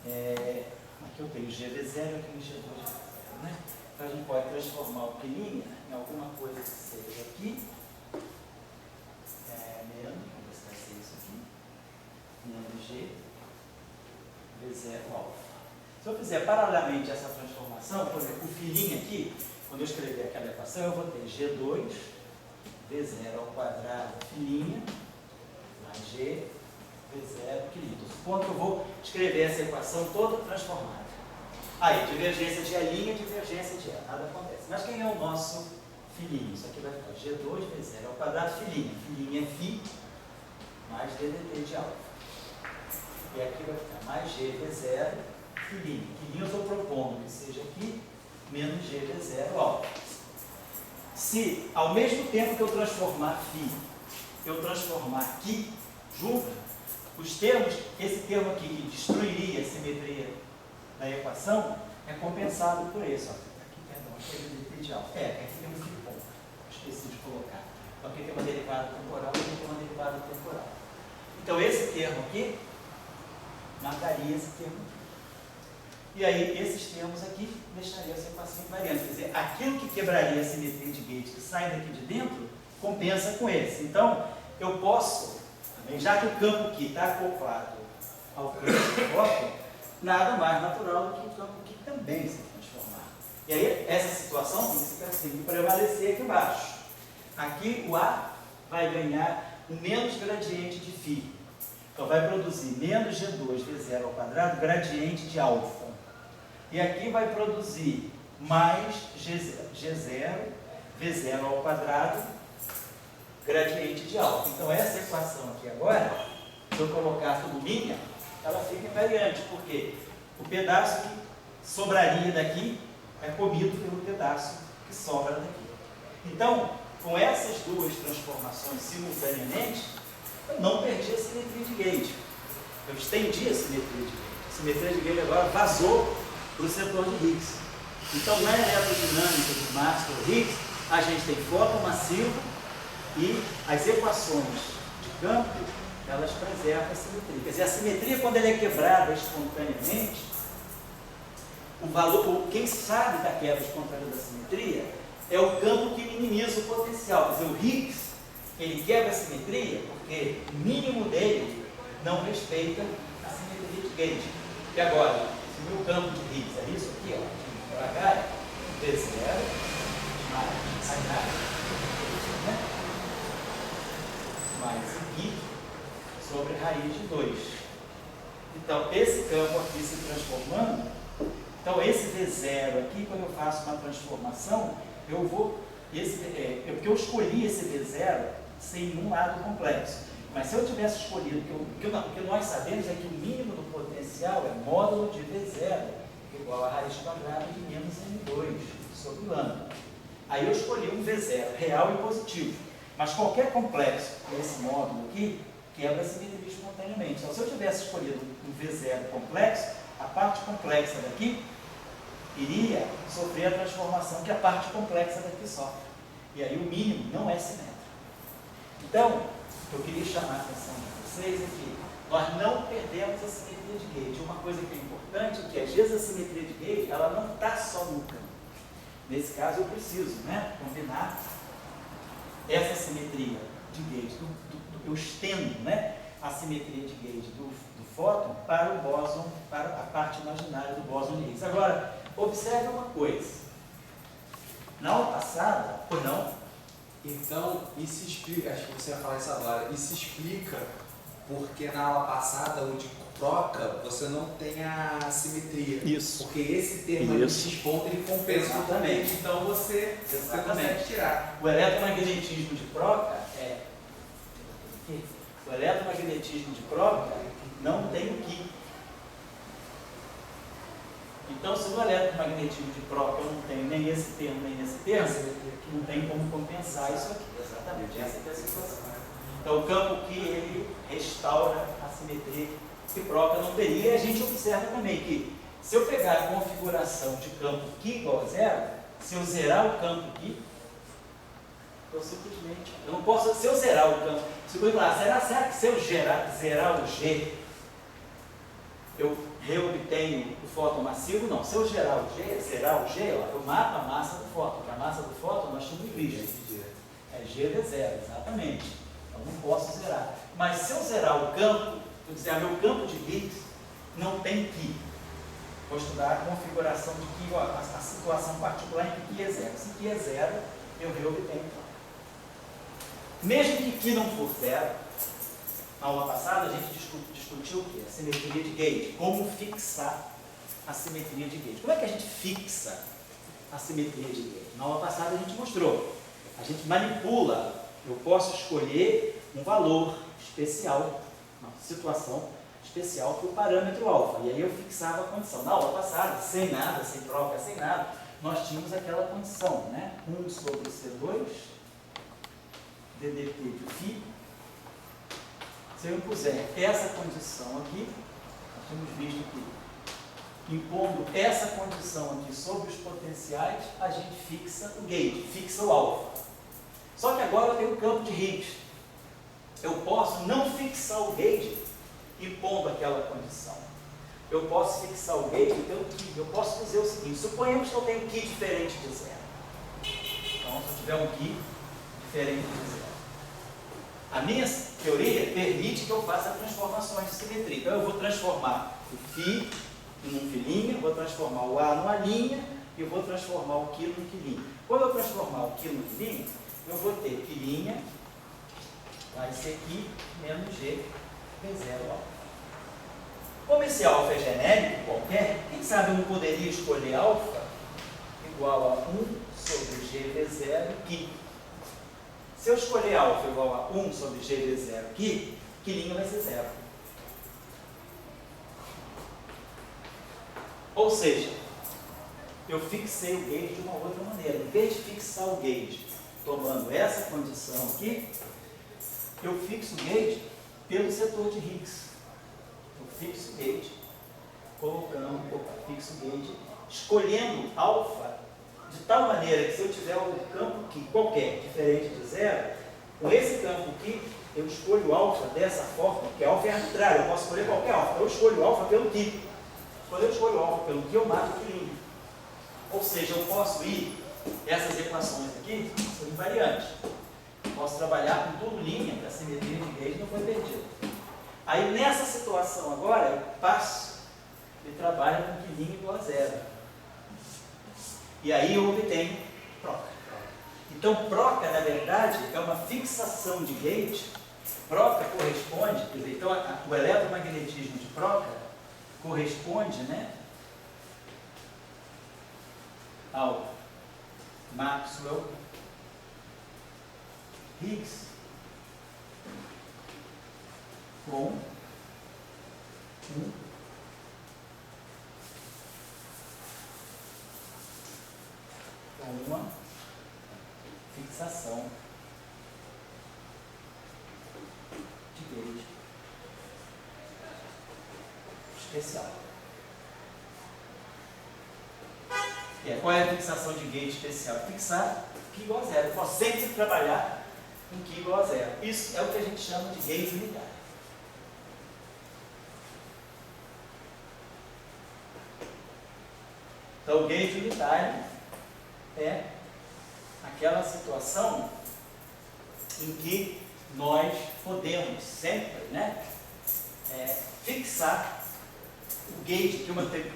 Speaker 1: aqui eu tenho GV0 aqui em G2, né? Então a gente pode transformar o φ' em alguma coisa que seja aqui, menos, vamos ver se vai ser isso aqui, menos G, V0 alfa. Se eu fizer paralelamente essa transformação, por exemplo, o φ' aqui, quando eu escrever aquela equação, eu vou ter G2, V0 ao quadrado φ' mais G, V0 quilímetros. Supondo que eu vou escrever essa equação toda transformada. Aí, divergência de A', divergência de A, nada acontece. Mas quem é o nosso φ'? Isso aqui vai ficar G2, V0 ao quadrado φ'. Φ' é φ mais dVt de alfa. E aqui vai ficar mais G, V0, φ'. Eu estou propondo que seja aqui, menos G, V0 alfa. Se, ao mesmo tempo que eu transformar φ, eu transformar aqui, junto, os termos, esse termo aqui que destruiria a simetria da equação, é compensado por esse. Ó. Aqui, perdão, aqui é dVt de alfa. Aqui tem um φ ponto. Esqueci de colocar. Então aqui tem uma derivada temporal e aqui tem uma derivada temporal. Então esse termo aqui mataria esse termo aqui. E aí, esses termos aqui deixariam essa equação invariante. Quer dizer, aquilo que quebraria a simetria de Gauge que sai daqui de dentro, compensa com esse. Então, eu posso, já que o campo aqui está acoplado ao campo do fóton, nada mais natural do que o campo aqui também se transformar. situação tem que prevalecer aqui embaixo. Aqui o A vai ganhar o menos gradiente de φ. Então vai produzir menos G2 V0 ao quadrado, gradiente de alfa. E aqui vai produzir mais G0 V0 ao quadrado, gradiente de alfa. Então essa equação aqui agora, se eu colocar tudo linha, ela fica invariante, porque o pedaço que sobraria daqui é comido pelo pedaço que sobra daqui. Então, com essas duas transformações simultaneamente, eu não perdi a simetria de Gage. Eu estendi a simetria de Gage. A simetria de Gage agora vazou para o setor de Higgs. Então, na eletrodinâmica de Maxwell Higgs, a gente tem fóton massivo e as equações de campo, elas preservam a simetria. Quer dizer, a simetria, quando ela é quebrada espontaneamente, o valor, quem sabe da quebra espontânea da simetria, é o campo que minimiza o potencial. Quer dizer, o Higgs, ele quebra a simetria porque o mínimo dele não respeita a simetria de Gage. E agora, se o meu campo de Higgs é isso aqui, ó, para cá, é V0 mais H, né? Mais I sobre raiz de 2. Então, esse campo aqui se transformando, então esse V0 aqui, quando eu faço uma transformação, eu vou, porque eu escolhi esse V0 sem nenhum lado complexo. Mas se eu tivesse escolhido, o que nós sabemos é que o mínimo do potencial é módulo de V0 igual a raiz quadrada de menos M2 sobre lambda. Aí eu escolhi um V0 real e positivo. Mas qualquer complexo desse módulo aqui quebra a simetria espontaneamente. Então, se eu tivesse escolhido um V0 complexo, a parte complexa daqui iria sofrer a transformação que a parte complexa daqui sofre. E aí o mínimo não é simétrico. Então, o que eu queria chamar a atenção de vocês é que nós não perdemos a simetria de Gage. Uma coisa que é importante é que às vezes a simetria de Gage ela não está só no campo. Nesse caso eu preciso, né, combinar essa simetria de Gage, eu estendo, né, a simetria de Gage do fóton para o bóson, para a parte imaginária do bóson de Higgs. Agora, observe uma coisa. Na aula passada, ou não?
Speaker 4: Então, isso explica, acho que você ia falar isso agora, isso explica porque na aula passada, o de troca, você não tem a simetria.
Speaker 1: Isso.
Speaker 4: Porque esse termo de
Speaker 1: Isso.
Speaker 4: X ponto, ele compensa totalmente. Então, você consegue tirar.
Speaker 1: O eletromagnetismo de Proca o eletromagnetismo de Proca não tem o Ki. Então, se no eletromagnetismo de Proca eu não tenho nem esse termo, nem esse termo, não tem como compensar isso aqui. Exatamente, essa é a situação. Então, o campo Ki, ele restaura a simetria que Proca não teria. E a gente observa também que, se eu pegar a configuração de campo Ki igual a zero, se eu zerar o campo Ki, eu simplesmente, eu não posso, se eu zerar o campo, se eu falar, será que se eu zerar o G, eu reobtenho o fóton massivo? Não, se eu zerar o G, eu mato a massa do fóton, porque a massa do fóton nós tínhamos visto. É GV0, exatamente. Então não posso zerar. Mas se eu zerar o campo, eu dizer, meu campo de Higgs não tem Ki. Vou estudar a configuração de Ki, a situação particular em que Ki é zero. Se Ki é zero, eu reobtenho. Mesmo que Ki não for zero, na aula passada a gente discutiu o quê? A simetria de Gage. Como fixar a simetria de Gage. Como é que a gente fixa a simetria de Gage? Na aula passada a gente mostrou. A gente manipula. Eu posso escolher um valor especial, uma situação especial para o parâmetro alfa. E aí eu fixava a condição. Na aula passada, sem nada, sem troca, sem nada, nós tínhamos aquela condição, né? 1 sobre C2, DDT de φ. Se eu impuser essa condição aqui, nós temos visto que, impondo essa condição aqui sobre os potenciais, a gente fixa o Gage, fixa o alfa. Só que agora eu tenho o campo de Higgs. Eu posso não fixar o Gage impondo aquela condição. Eu posso fixar o Gage pelo Ki. Eu posso dizer o seguinte, suponhamos que eu tenho um Ki diferente de zero. Então, se eu tiver um Ki diferente de zero. A minha teoria permite que eu faça transformações de simetria. Então, eu vou transformar o φ num filinha, vou transformar o A numa linha, e vou transformar o quilo no quilinho. Quando eu transformar o quilo no quilinho, eu vou ter quilinha, vai ser aqui, menos G V0 alfa. Como esse alfa é genérico qualquer, quem sabe eu não poderia escolher alfa igual a 1 sobre GV0 aqui. Se eu escolher alfa igual a 1 sobre GV0 aqui, quilinho vai ser 0. Ou seja, eu fixei o gauge de uma outra maneira. Em vez de fixar o gauge tomando essa condição aqui, eu fixo o gauge pelo setor de Higgs. Eu fixo o gauge fixo o gauge, escolhendo alfa de tal maneira que se eu tiver um campo aqui qualquer, diferente de 0, com esse campo aqui, eu escolho o alfa dessa forma, porque alfa é arbitrário, eu posso escolher qualquer alfa, eu escolho o alfa pelo Q. Quando eu escolho o alfa pelo Q, eu mato o quilinho. Ou seja, eu posso ir, essas equações aqui são invariantes. Posso trabalhar com tudo linha, para a simetria de gauge não foi perdida. Aí nessa situação agora, eu passo e trabalho com quilinho igual a 0. E aí eu obtenho proca. Então proca, na verdade, é uma fixação de gauge. Proca corresponde, quer dizer, então o eletromagnetismo de proca corresponde, né, ao Maxwell Higgs com uma fixação de gauge especial. Qual é a fixação de gauge especial? Fixar Q igual a 0. Eu posso sempre trabalhar com Q igual a 0. Isso é o que a gente chama de gauge unitário. Então, o gauge unitário é aquela situação em que nós podemos sempre, né, fixar o gauge que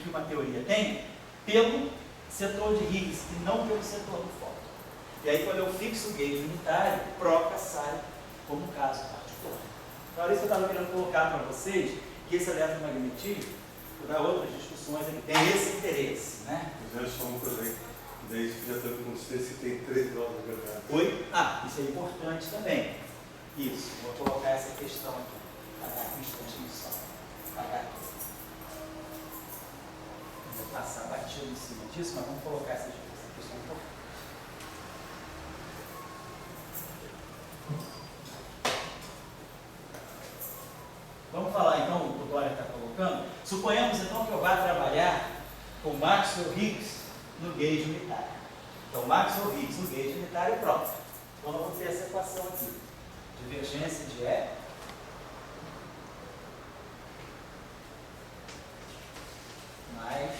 Speaker 1: uma teoria tem pelo setor de Higgs e não pelo setor do fóton. E aí, quando eu fixo o gauge unitário, proca sai como caso particular. Então, era isso que eu estava querendo colocar para vocês, que esse eletromagnetismo, para outras discussões, ele tem esse interesse, né?
Speaker 2: Mas é só uma coisa aí, daí já estou com você se tem 3 graus de verdade.
Speaker 1: Oi? Isso é importante também. Isso, vou colocar essa questão aqui. Pagar um instantinho só. Pagar aqui. Vou passar batido em cima disso, mas vamos colocar essa questão um pouco. Vamos falar então o que o Dória está colocando. Suponhamos então que eu vá trabalhar com Maxwell Higgs no gauge unitário. Então, Maxwell Higgs no gauge unitário é próprio. Então, nós vamos ter essa equação aqui. Divergência de E mais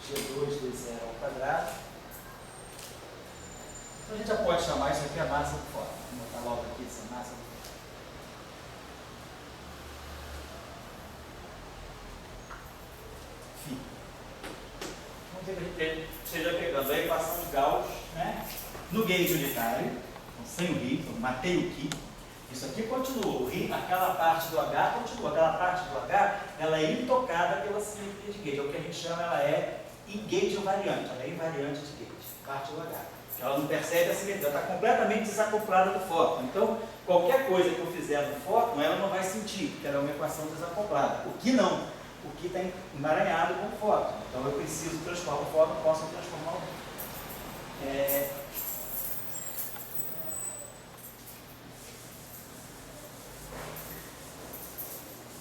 Speaker 1: G2D0 ao quadrado. Então, a gente já pode chamar isso aqui a massa do fóton. Vou botar logo aqui essa massa do fóton. Vamos ver que a gente esteja pegando a equação de Gauss, né, no gauge unitário, então, sem o Higgs, então, matei o Q. Isso aqui continua, aquela parte do H continua, aquela parte do H ela é intocada pela simetria de gauge, é o que a gente chama, ela é gauge invariante, ela é invariante de gauge, parte do H. Ela não percebe a simetria, ela está completamente desacoplada do fóton. Então, qualquer coisa que eu fizer no fóton, ela não vai sentir, porque ela é uma equação desacoplada. O que não? O que está emaranhado com o fóton. Então, eu preciso transformar o fóton, posso transformar o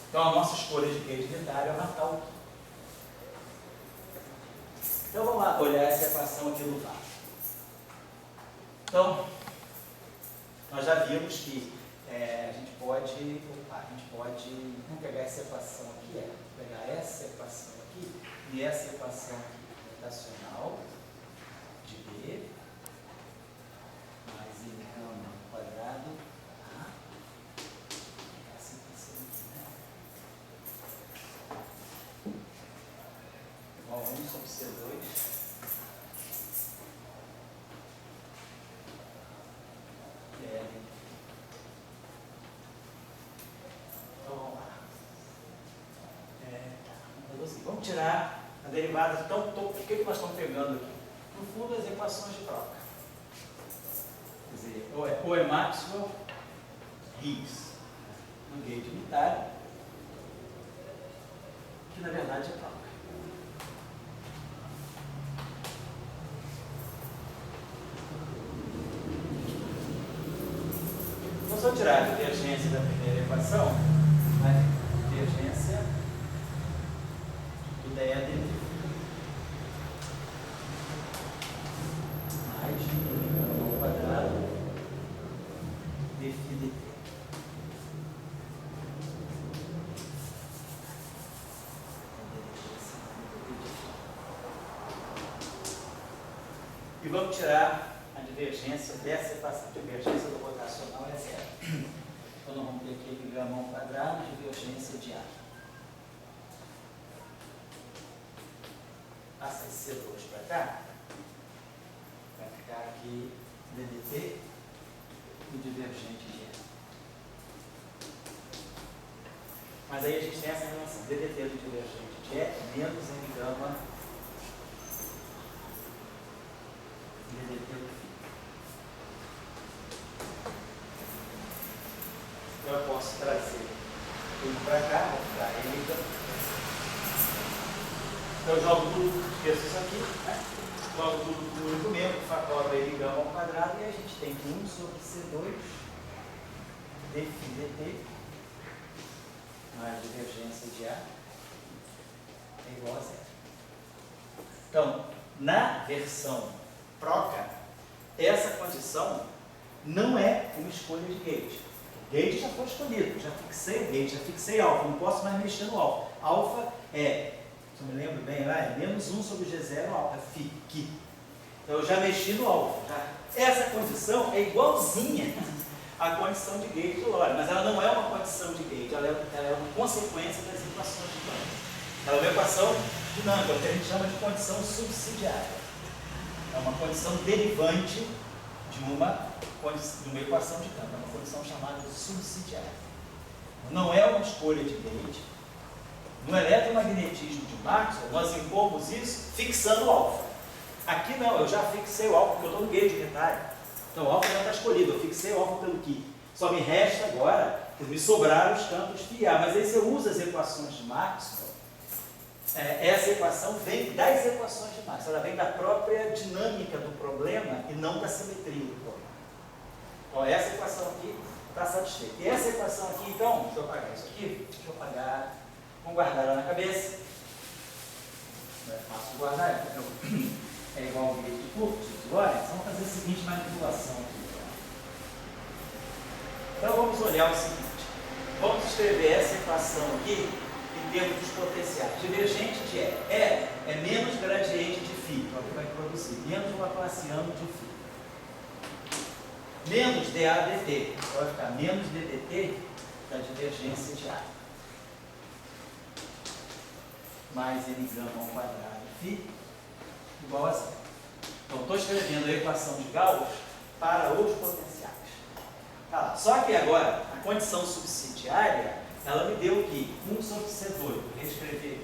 Speaker 1: Então, a nossa escolha de gauge unitário é matar o Q. Então, vamos lá olhar essa equação aqui no VAR. Então, nós já vimos que a gente pode, vamos pegar essa equação aqui, pegar essa equação aqui e essa equação aqui, rotacional de B mais I ao quadrado, essa equação aqui, né? Igual a 1 1 sobre C2. L. Então vamos lá. Vamos tirar a derivada. Então, o que nós estamos pegando aqui? No fundo, as equações de troca. Quer dizer, ou é Maxwell, Higgs, no gauge unitário, que na verdade é troca. Vamos só tirar a divergência da primeira equação, né? Divergência do DED mais ao quadrado de φ dt. E vamos tirar a divergência dessa equação. A divergência do rotacional é zero. Então, nós vamos ter aqui π ao quadrado, divergência de A. Passa esse C2 para cá. Vai ficar aqui ddt e divergente de A. Mas aí a gente tem essa relação. ddt do divergente de E menos m gama ddt do φ. Então eu posso trazer tudo para cá, vou ficar m gama. Então eu jogo tudo, esqueço isso aqui, né? Jogo tudo no único membro, fator m gama ao quadrado, e a gente tem que 1 sobre C2 de φ dt mais divergência de A é igual a zero. Então, na versão troca, essa condição não é uma escolha de gauge. O gauge já foi escolhido, já fixei o gauge, já fixei alfa, não posso mais mexer no alfa. Alfa é, se eu me lembro bem lá, é menos 1 sobre G0 alfa, φ, que. Então eu já mexi no alfa. Já. Essa condição é igualzinha à condição de gauge do Lorentz, mas ela não é uma condição de gauge, ela é uma consequência das equações de Lorentz. Ela é uma equação dinâmica, o que a gente chama de condição subsidiária. É uma condição derivante de uma equação de campo, é uma condição chamada de subsidiária. Não é uma escolha de gauge. No eletromagnetismo de Maxwell, nós impomos isso fixando o alfa. Aqui não, eu já fixei o alfa, porque eu estou no gauge unitário. Então o alfa já está escolhido, eu fixei o alfa pelo que. Só me resta agora, me sobraram os campos φ e A. Mas aí você usa as equações de Maxwell. Essa equação vem das equações de Maxwell, ela vem da própria dinâmica do problema e não da simetria do problema. Então essa equação aqui está satisfeita. E essa equação aqui, então, deixa eu apagar isso aqui, vamos guardar ela na cabeça. Não é fácil guardar, porque é igual ao gauge de Curtis, de Lorentz. Vamos fazer a seguinte manipulação aqui. Então vamos olhar o seguinte, vamos escrever essa equação aqui em termos dos potenciais. Divergente de E é menos gradiente de φ, então que vai produzir menos laplaciano de φ. Menos dA dt, então vai ficar menos ddt da divergência de A. Mais m gama ao quadrado de φ igual a zero. Então estou escrevendo a equação de Gauss para os potenciais. Tá. Só que agora, a condição subsidiária, ela me deu aqui 1 sobre C2, vou reescrever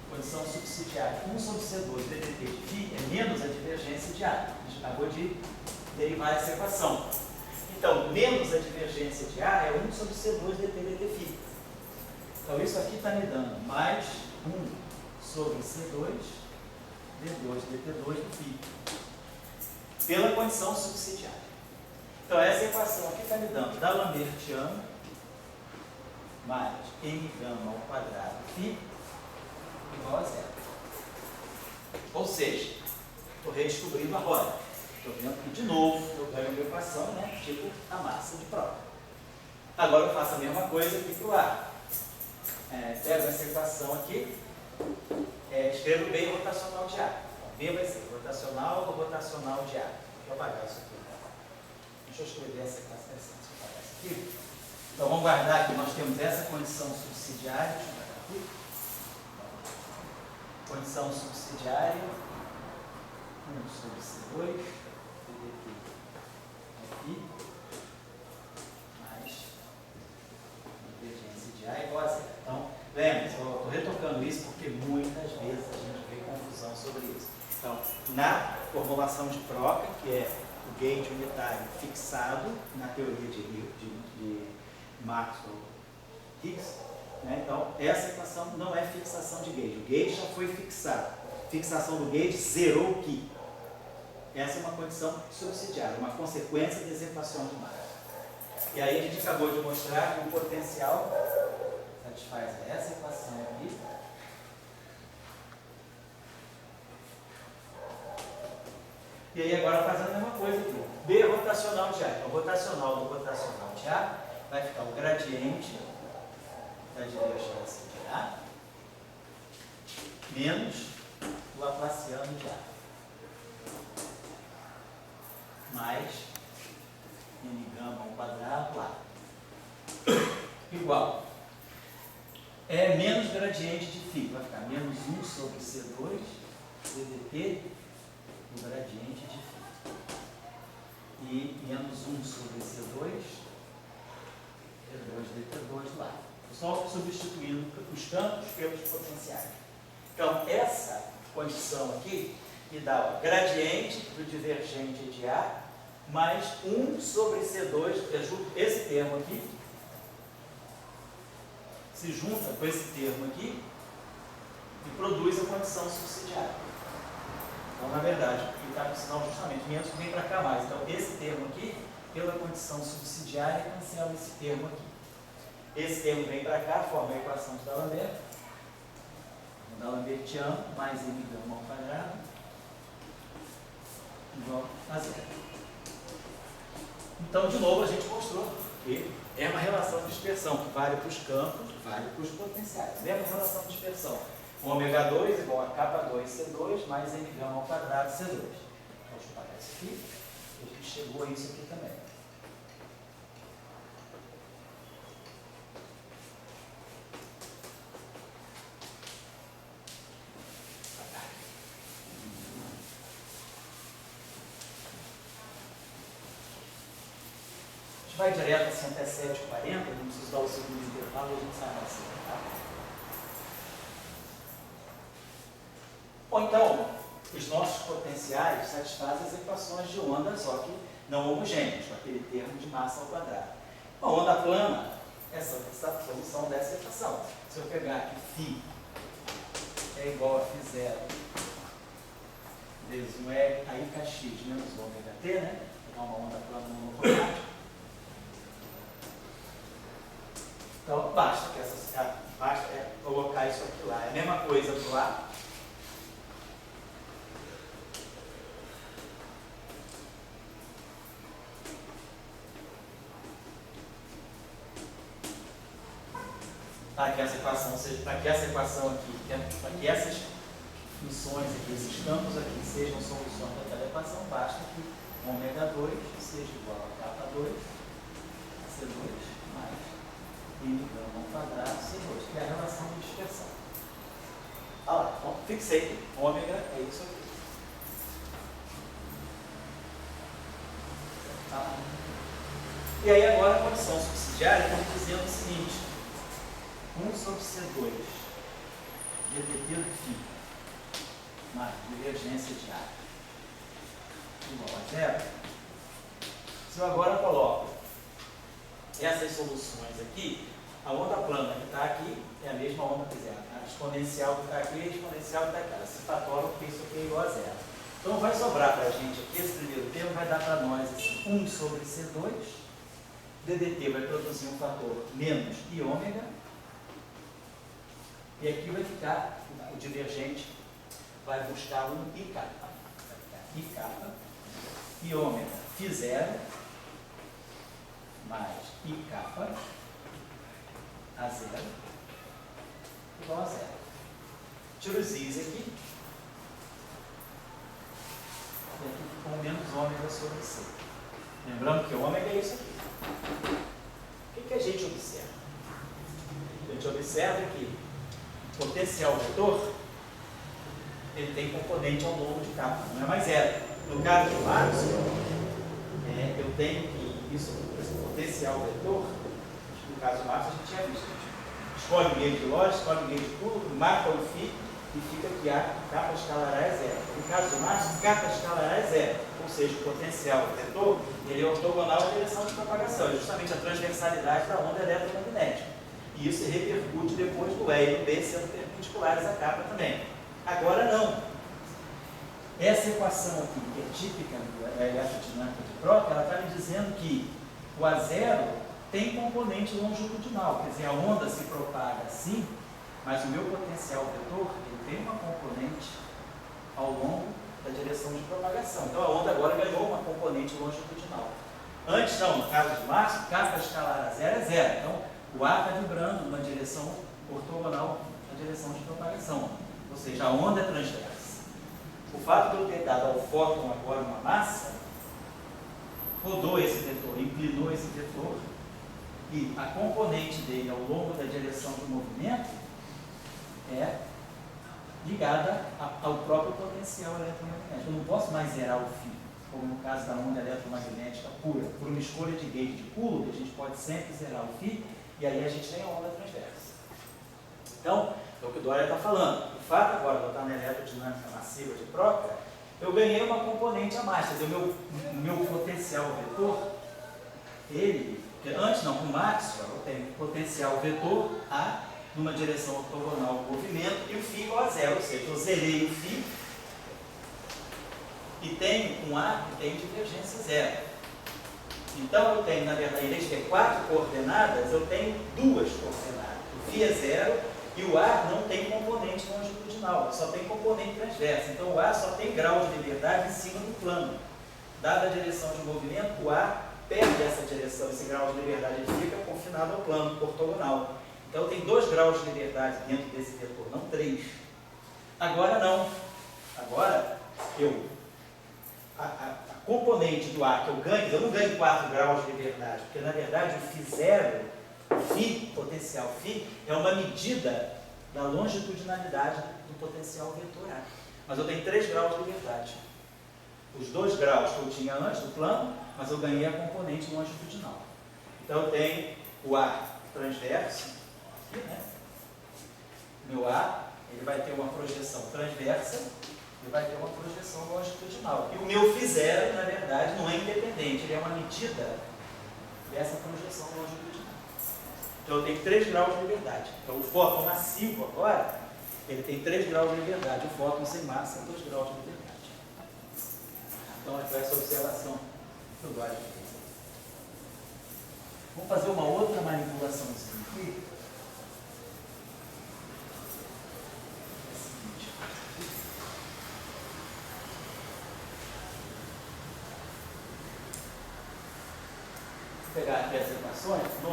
Speaker 1: condição subsidiária, 1 sobre C2 ddt de φ é menos a divergência de A. A gente acabou de derivar essa equação. Então, menos a divergência de A é 1 sobre C2 dt dt φ. Então, isso aqui está me dando mais 1 sobre C2 d2 dt2 do φ, pela condição subsidiária. Então, essa equação aqui está me dando D'Alembertiano mais m gama ao quadrado φ igual a zero. Ou seja, estou redescobrindo a roda. Estou vendo que, de novo, eu ganho uma equação, né, tipo a massa de prova. Agora eu faço a mesma coisa aqui para o ar. Pego essa equação aqui, escrevo B rotacional de A. Então, B vai ser rotacional do rotacional de A. Deixa eu apagar isso aqui. Deixa eu escrever essa equação. Deixa eu apagar isso aqui. Então vamos guardar que nós temos essa condição subsidiária. Deixa eu apagar aqui. condição subsidiária, 1 sobre C2, DDT aqui, mais divergência de A igual a zero. Então, lembre-se, eu estou retocando isso porque muitas vezes a gente vê confusão sobre isso. Então, na formulação de Proca, que é o gauge unitário fixado na teoria de Maxwell-Higgs, né? Então, essa equação não é fixação de gauge. O gauge já foi fixado. Fixação do gauge zerou o Q. Essa é uma condição subsidiária, uma consequência das equações de Maxwell. E aí a gente acabou de mostrar que o potencial satisfaz essa equação aqui. E aí agora fazendo a mesma coisa aqui. B rotacional de A. Então, rotacional do rotacional de A vai ficar o gradiente da divergência de A menos o laplaciano de A. Mais n gama ao quadrado lá. Igual. É menos gradiente de φ. Vai ficar menos 1 sobre C2 DDT do gradiente de φ. E menos 1 sobre C2 T2 dt2 lá. Só substituindo os campos pelos potenciais. Então, essa condição aqui me dá o gradiente do divergente de A mais 1 sobre C2, esse termo aqui, se junta com esse termo aqui e produz a condição subsidiária. Então, na verdade, ele está com o sinal justamente menos que vem para cá mais. Então, esse termo aqui, pela condição subsidiária, cancela esse termo aqui. Esse termo vem para cá, forma a equação de D'Alembert. O D'Alembertiano mais m gama ao quadrado igual a zero. Então, de novo, a gente mostrou que é uma relação de dispersão que vale para os campos, vale para os potenciais. Mesma relação de dispersão. Ômega 2 igual a K2C2 mais m gama ao quadrado C2. Então, deixa eu pagar isso aqui. A gente chegou a isso aqui também. Vai direto assim até 7h40, não precisa dar o segundo intervalo e a gente sai mais cedo, tá? Bom, então, os nossos potenciais satisfazem as equações de onda, só que não homogêneas, com aquele termo de massa ao quadrado. A onda plana, essa solução dessa equação. Se eu pegar aqui φ é igual a φ0 vezes 1R, aí kx menos ômega t, né? Vou pegar uma onda plana monocromática. Então, basta colocar isso aqui lá. É a mesma coisa do lado. Para que essa equação seja, para que essa equação aqui, para que essas funções aqui, esses campos aqui sejam soluções daquela equação, basta que ômega 2 seja igual a K2 C2 mais m gama ao quadrado C2, que é a relação de dispersão. Olha lá, então, fixei aqui. Ômega é isso aqui. Tá. E aí agora a condição subsidiária está dizendo o seguinte: 1 sobre C2 ddt do φ mais divergência de A igual a zero. Se eu agora coloco essas soluções aqui, a onda plana que está aqui é a mesma onda, quer dizer, a exponencial que está aqui e a exponencial que está aqui. Elas se fatoram porque isso aqui é igual a zero. Então vai sobrar para a gente aqui, esse primeiro termo vai dar para nós assim, 1 sobre C2, ddt vai produzir um fator menos i ômega, e aqui vai ficar o divergente, vai buscar um i kappa. Vai ficar i kappa, i ômega φ0 mais i kappa a zero igual a zero. Tiro os i's aqui. E aqui ficou menos ômega sobre c. Lembrando que ômega é isso aqui. O que a gente observa? A gente observa que o potencial vetor ele tem componente ao longo de capa, não é mais zero. No caso de máximo, eu tenho que, isso, potencial vetor, no caso do máximo a gente tinha visto. Escolhe o gauge de loja, escolhe o gauge de pulo, marca o φ e fica que a capa escalar A é zero. No caso do máximo, capa escalar A é zero. Ou seja, o potencial vetor, ele é ortogonal à direção de propagação, é justamente a transversalidade da onda eletromagnética. E isso repercute depois no E e no B sendo perpendiculares à capa também. Agora não. Essa equação aqui, que é típica da eletrodinâmica de Proca, ela está me dizendo que o A0 tem componente longitudinal, quer dizer, a onda se propaga assim, mas o meu potencial vetor ele tem uma componente ao longo da direção de propagação. Então a onda agora ganhou uma componente longitudinal. Antes não, no caso de máximo, capa escalar A0 é zero. Então o A está vibrando numa direção ortogonal à direção de propagação, ou seja, a onda é transversa. O fato de eu ter dado ao fóton agora uma massa, rodou esse vetor, inclinou esse vetor, e a componente dele ao longo da direção do movimento é ligada ao próprio potencial eletromagnético. Eu não posso mais zerar o φ, como no caso da onda eletromagnética pura. Por uma escolha de gauge de Coulomb, a gente pode sempre zerar o φ, e aí a gente tem a onda transversa. Então, é o que o Dória está falando. O fato agora de eu estar na eletrodinâmica massiva de Proca, eu ganhei uma componente a mais. Quer dizer, o meu potencial vetor, ele, antes não, com o Maxwell, eu tenho potencial vetor A numa direção ortogonal ao movimento e o φ igual a zero. Ou seja, eu zerei o φ e tenho um A que tem divergência zero. Então eu tenho, na verdade, em vez de ter 4 coordenadas, eu tenho 2 coordenadas. O φ é zero e o A não tem componente longitudinal, só tem componente transversa. Então o A só tem grau de liberdade em cima do plano. Dada a direção de movimento, o A perde essa direção, esse grau de liberdade, ele fica confinado ao plano ortogonal. Então tem 2 graus de liberdade dentro desse vetor, não 3. Agora não. Agora a componente do A que eu ganho, eu não ganho 4 graus de liberdade, porque na verdade o φ0, o φ, potencial φ, é uma medida da longitudinalidade do potencial vetor A. Mas eu tenho 3 graus de liberdade. Os 2 graus que eu tinha antes do plano, mas eu ganhei a componente longitudinal. Então eu tenho o A transverso, aqui, né? Meu A, ele vai ter uma projeção transversa e vai ter uma projeção longitudinal. E o meu φ0, na verdade, não é independente, ele é uma medida dessa projeção longitudinal. Então eu tenho 3 graus de liberdade. Então o fóton massivo agora, ele tem 3 graus de liberdade. O fóton sem massa, 2 graus de liberdade. Então foi essa observação que o Dória fez. Vamos fazer uma outra manipulação aqui. Pegar aqui as equações, não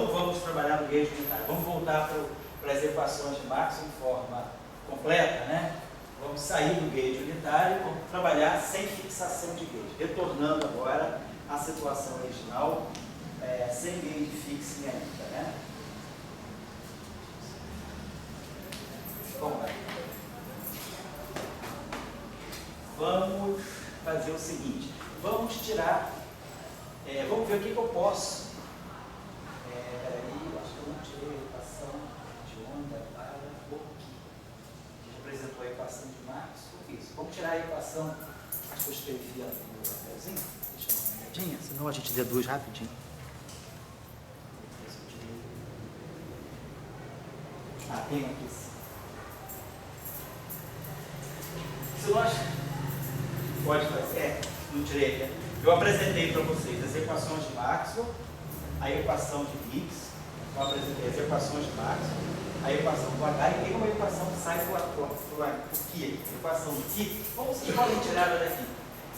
Speaker 1: vamos trabalhar no gauge unitário, vamos voltar para as equações de Maxwell em forma completa, né? Vamos sair do gauge unitário e vamos trabalhar sem fixação de gauge, retornando agora à situação original, sem gauge fixing ainda, né? Vamos lá. Vamos fazer o seguinte, vamos tirar. Vamos ver o que eu posso. Peraí, acho que eu não tirei a equação de onda para o que? A gente apresentou a equação de Maxwell. Isso. Vamos tirar a equação. Acho que eu escrevi no papelzinho. Deixa eu dar uma olhadinha, senão a gente deduz rapidinho. Tem aqui. Se nós. Pode fazer. Não tirei aqui. Eu apresentei para vocês as equações de Maxwell, a equação de Higgs, eu apresentei as equações de Maxwell, a equação do H e tem uma equação que sai do Q, equação do Q. Como vocês podem tirar ela daqui?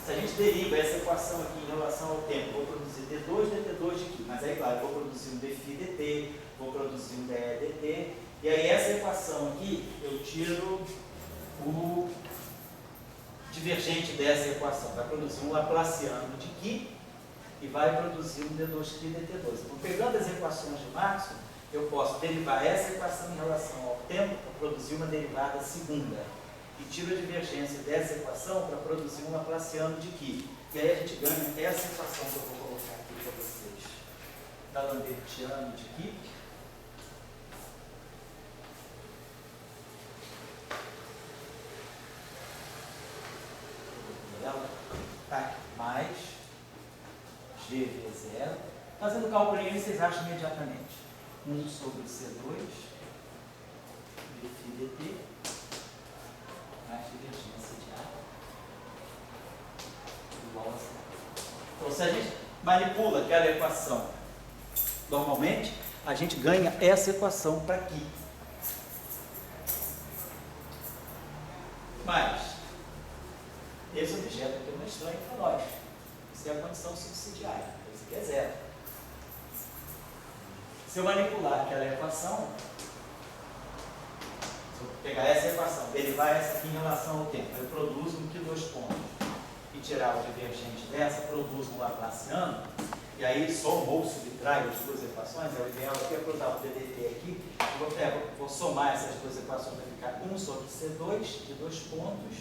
Speaker 1: Se a gente deriva essa equação aqui em relação ao tempo, vou produzir D2, dt2 de Q, mas aí, claro, vou produzir um dφ dt, vou produzir um dE dt, e aí essa equação aqui, eu tiro o divergente dessa equação, vai produzir um laplaciano de Q e vai produzir um d2q dt2. Então, pegando as equações de Maxwell, eu posso derivar essa equação em relação ao tempo para produzir uma derivada segunda. E tiro a divergência dessa equação para produzir um laplaciano de Qi. E aí a gente ganha essa equação que eu vou colocar aqui para vocês. Da Lambertiano de Qi. Tá, mais GV0. Fazendo o cálculo aí, vocês acham imediatamente. 1 sobre C2 dt mais divergência de A igual a C. Então, se a gente manipula aquela equação normalmente, a gente ganha essa equação para aqui. Mas esse objeto aqui não é estranho para nós. Isso é a condição subsidiária. Isso aqui é zero. Se eu manipular aquela equação, se eu pegar essa equação, derivar essa aqui em relação ao tempo, eu produzo um que dois pontos e tirar o divergente dessa, produzo um laplaciano, e aí somo ou subtrai as duas equações, é o ideal aqui é produzir o DDT aqui, vou somar essas duas equações para ficar 1 sobre C2 de dois pontos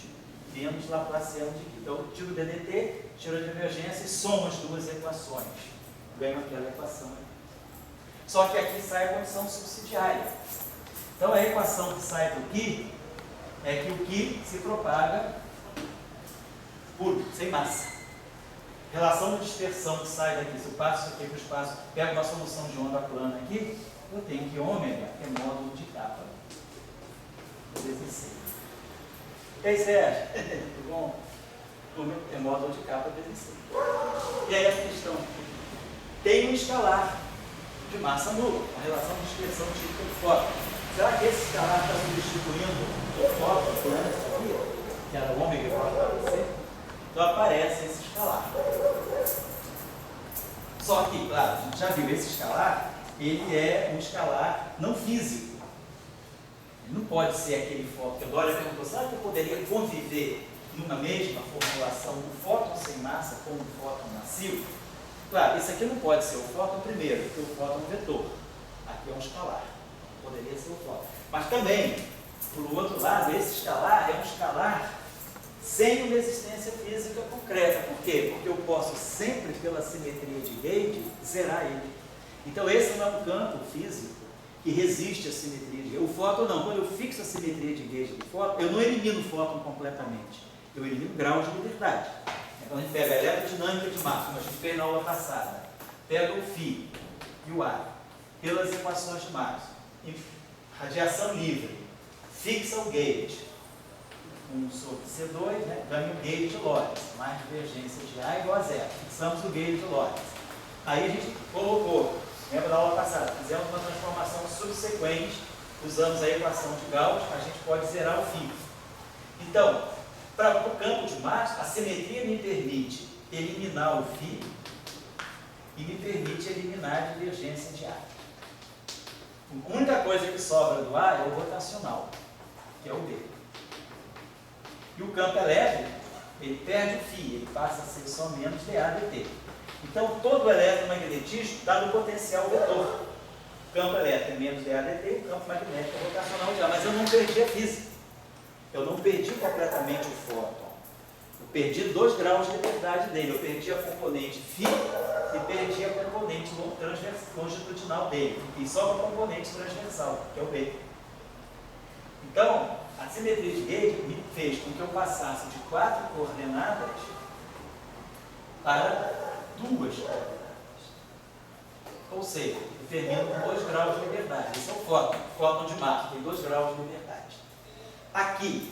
Speaker 1: menos laplaciano de Qi. Então, eu tiro o DDT, tiro a divergência e somo as duas equações. Ganho aquela equação aqui. Só que aqui sai a condição subsidiária. Então, a equação que sai do Qi é que o Qi se propaga puro, sem massa. Relação de dispersão que sai daqui, se eu passo isso aqui para o espaço, pego uma solução de onda plana aqui, eu tenho que ômega é módulo de capa vezes C. E aí, Sérgio? Tudo bom? É módulo de capa vezes C. E aí a questão, tem um escalar de massa nula, a relação de dispersão típica do fóton. Será que esse escalar está substituindo o fóton aqui, que era o ômega igual a C? Então aparece esse escalar. Só que, claro, a gente já viu, esse escalar, ele é um escalar não físico. Ele não pode ser aquele fóton. Que a Dória perguntou, será que eu poderia conviver numa mesma formulação um fóton sem massa com um fóton macio? Claro, esse aqui não pode ser o fóton primeiro, porque o fóton é um vetor. Aqui é um escalar. Poderia ser o fóton. Mas também, por outro lado, esse escalar é um escalar sem uma existência física concreta. Por quê? Porque eu posso sempre, pela simetria de Gauge, zerar ele. Então esse não é um campo físico que resiste à simetria de Gauge. O fóton não. Quando eu fixo a simetria de Gauge do fóton, eu não elimino o fóton completamente. Eu elimino o grau de liberdade. Então a gente pega a eletrodinâmica de massa, como a gente fez na aula passada. Pega o φ e o A pelas equações de Maxwell. Radiação livre. Fixa o Gauge. 1 sobre C2, né? Ganha o Gauge de Lorentz, mais divergência de A igual a zero. Fixamos o Gauge de Lorentz. Aí a gente colocou, lembra da aula passada, fizemos uma transformação subsequente, usamos a equação de Gauss, a gente pode zerar o φ. Então, para o campo de massa, a simetria me permite eliminar o φ e me permite eliminar a divergência de A. A única coisa que sobra do A é o rotacional, que é o B. E o campo elétrico, ele perde o φ, ele passa a ser só menos dA dt. Então, todo o eletromagnetismo está no potencial vetor. O campo elétrico é menos dA dt, o campo magnético é rotacional de A. Mas eu não perdi a física. Eu não perdi completamente o fóton. Eu perdi 2 graus de liberdade dele. Eu perdi a componente φ e perdi a componente longitudinal dele. E só a componente transversal, que é o B. Então, a simetria de Gauge me fez com que eu passasse de 4 coordenadas para 2 coordenadas. Ou seja, eu termino com 2 graus de liberdade. Esse é o fóton. O fóton de massa tem 2 graus de liberdade. Aqui,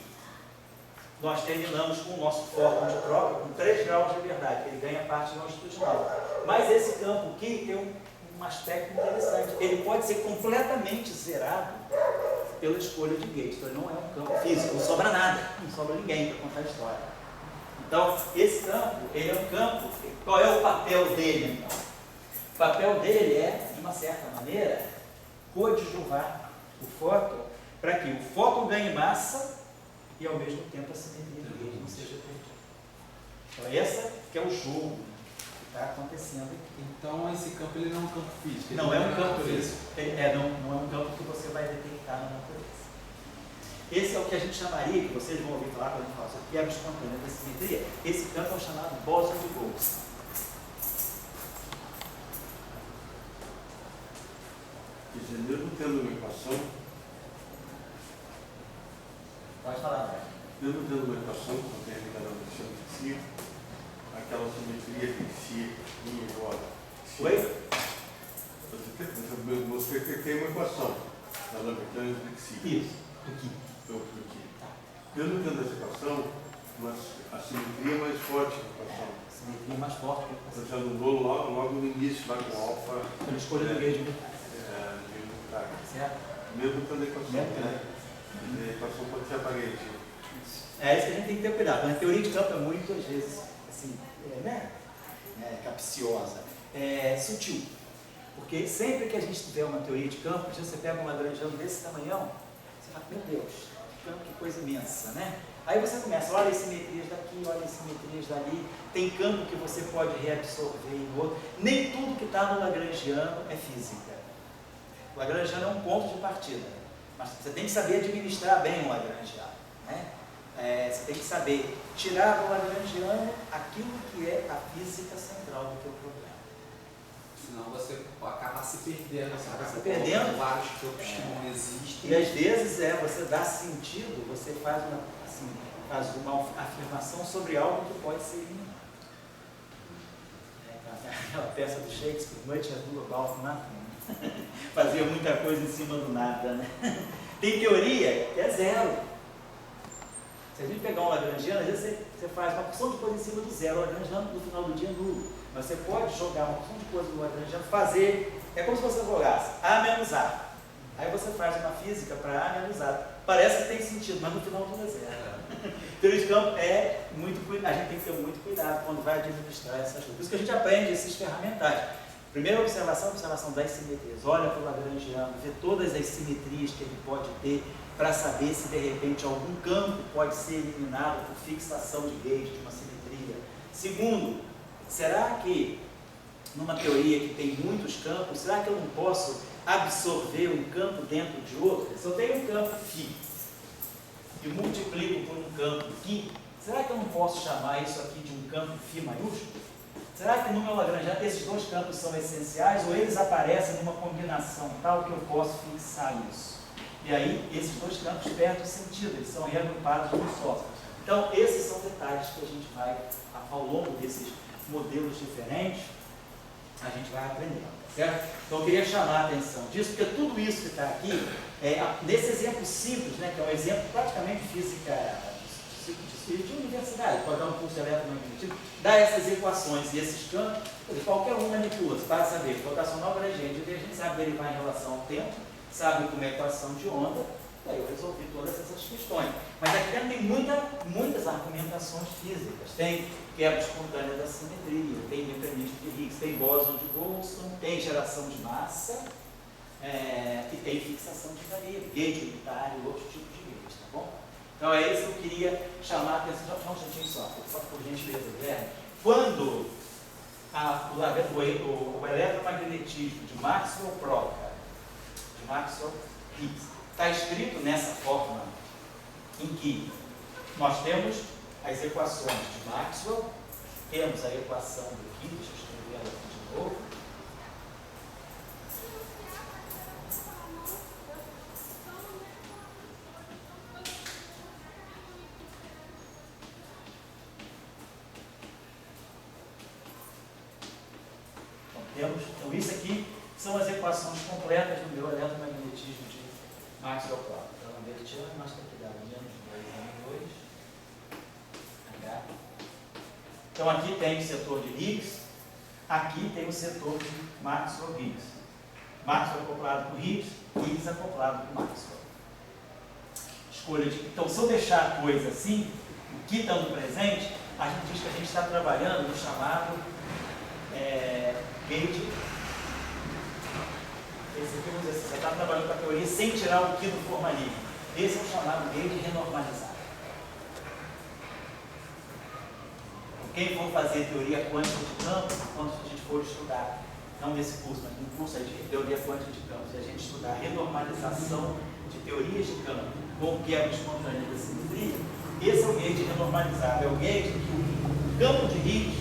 Speaker 1: nós terminamos com o nosso fóton de troca com 3 graus de liberdade. Ele ganha parte longitudinal. Mas esse campo aqui tem um aspecto interessante. Ele pode ser completamente zerado pela escolha de Gauge. Então, ele não é um campo físico, não sobra nada, não sobra ninguém para contar a história. Então, esse campo, ele é um campo, qual é o papel dele, então? O papel dele é, de uma certa maneira, coadjuvar o fóton para que o fóton ganhe massa e, ao mesmo tempo, a simetria de Gauge não seja perdida. Então, esse que é o jogo está acontecendo aqui.
Speaker 4: Então esse campo ele não é um campo físico. Ele
Speaker 1: Não é um
Speaker 4: na
Speaker 1: campo
Speaker 4: natureza.
Speaker 1: físico. Não é um campo que você vai detectar na natureza. Esse é o que a gente chamaria, que vocês vão ouvir falar quando a gente fala sobre quebra espontânea da simetria. Esse campo é o chamado bóson de Bose.
Speaker 2: Quer dizer, mesmo tendo uma equação,
Speaker 1: Pode falar, né?
Speaker 2: mesmo tendo uma equação, como tem a cada chama de si, aquela simetria tem si igual a
Speaker 1: Oi?
Speaker 2: Você tem uma equação, ela é de si.
Speaker 1: Isso. Aqui.
Speaker 2: Mesmo tendo essa equação, a simetria é mais forte na equação.
Speaker 1: Simetria mais forte que a equação.
Speaker 2: Você anulou logo no início, lá com alfa.
Speaker 1: Pela escolha do gauge. Certo?
Speaker 2: Mesmo tendo a equação,
Speaker 1: Mesmo tendo.
Speaker 2: né? A equação pode ser aparente.
Speaker 1: É isso que a gente tem que ter cuidado. A teoria de campo é muito, às vezes, assim, capciosa, sutil. Porque sempre que a gente tiver uma teoria de campo, você pega um lagrangiano desse tamanhão, você fala, meu Deus, que coisa imensa, né? Aí você começa, olha as simetrias daqui, olha as simetrias dali, tem campo que você pode reabsorver no outro. Nem tudo que está no lagrangiano é física. O lagrangiano é um ponto de partida, mas você tem que saber administrar bem o lagrangiano, né? Você tem que saber tirar do lagrangiano aquilo que é a física central do teu problema.
Speaker 4: Senão você acaba se perdendo, você acaba
Speaker 1: se perdendo.
Speaker 4: Vários campos que não existem.
Speaker 1: E às vezes você dá sentido, você faz uma afirmação sobre algo que pode ser eliminado. Aquela peça do Shakespeare, Much Ado About Nothing, fazia muita coisa em cima do nada, né? Tem teoria que é zero. Se a gente pegar um lagrangiano, às vezes você faz uma porção de coisa em cima do zero, o lagrangiano no final do dia é nulo. Mas você pode jogar uma porção de coisa no lagrangiano, é como se você jogasse A menos A. Aí você faz uma física para A menos A. Parece que tem sentido, mas no final tudo é zero. Teoria de campo a gente tem que ter muito cuidado quando vai administrar essas coisas. Por isso que a gente aprende esses ferramentais. Primeira observação das simetrias. Olha para o lagrangiano, vê todas as simetrias que ele pode ter para saber se de repente algum campo pode ser eliminado por fixação de gauge de uma simetria. Segundo, será que numa teoria que tem muitos campos, será que eu não posso absorver um campo dentro de outro? Se eu tenho um campo φ e multiplico por um campo φ, será que eu não posso chamar isso aqui de um campo φ maiúsculo? Será que no meu lagrangiano esses dois campos são essenciais ou eles aparecem numa combinação tal que eu posso fixar isso? E aí esses dois campos perdem o sentido, eles são reagrupados num só. Então esses são detalhes que a gente vai, ao longo desses modelos diferentes, a gente vai aprendendo, certo? Então eu queria chamar a atenção disso, porque tudo isso que está aqui, nesse exemplo simples, né, que é um exemplo praticamente física de universidade, pode dar um curso de eletromagnetismo, dá essas equações e esses campos, qualquer um manipula-se para saber rotacional gradiente, a gente sabe derivar em relação ao tempo, sabe como é a equação de onda, daí eu resolvi todas essas questões. Mas aqui tem muitas argumentações físicas, tem quebra espontânea da simetria, tem mecanismo de Higgs, tem bóson de Goldstone, tem geração de massa e tem fixação de variável, gauge unitário, outros tipos de gauge, tá bom? Então é isso que eu queria chamar a atenção. Só um instantinho só, por gentileza, Guilherme. Quando o eletromagnetismo de Maxwell-Proca, de Maxwell-Higgs, está escrito nessa forma em que nós temos as equações de Maxwell, temos a equação do Higgs, deixa eu escrever ela aqui de novo. Então isso aqui são as equações completas do meu eletromagnetismo de Maxwell-Proca. Então, invertido, nós temos que dar menos 2 M2, H. Então, aqui tem o setor de Higgs, aqui tem o setor de Maxwell-Higgs. Maxwell acoplado com Higgs, Higgs acoplado com Maxwell. Então, se eu deixar a coisa assim, o que está no presente, a gente diz que a gente está trabalhando no chamado gauge. Esse aqui, vamos dizer assim, você está trabalhando com a teoria sem tirar o que do formalismo. Esse é o chamado gauge renormalizado. quem for fazer teoria quântica de campos, quando a gente for estudar, não nesse curso, mas no curso de teoria quântica de campos, e a gente estudar a renormalização de teorias de campo com quebra espontânea da simetria, esse é o gate renormalizado, é o gate que o campo de Higgs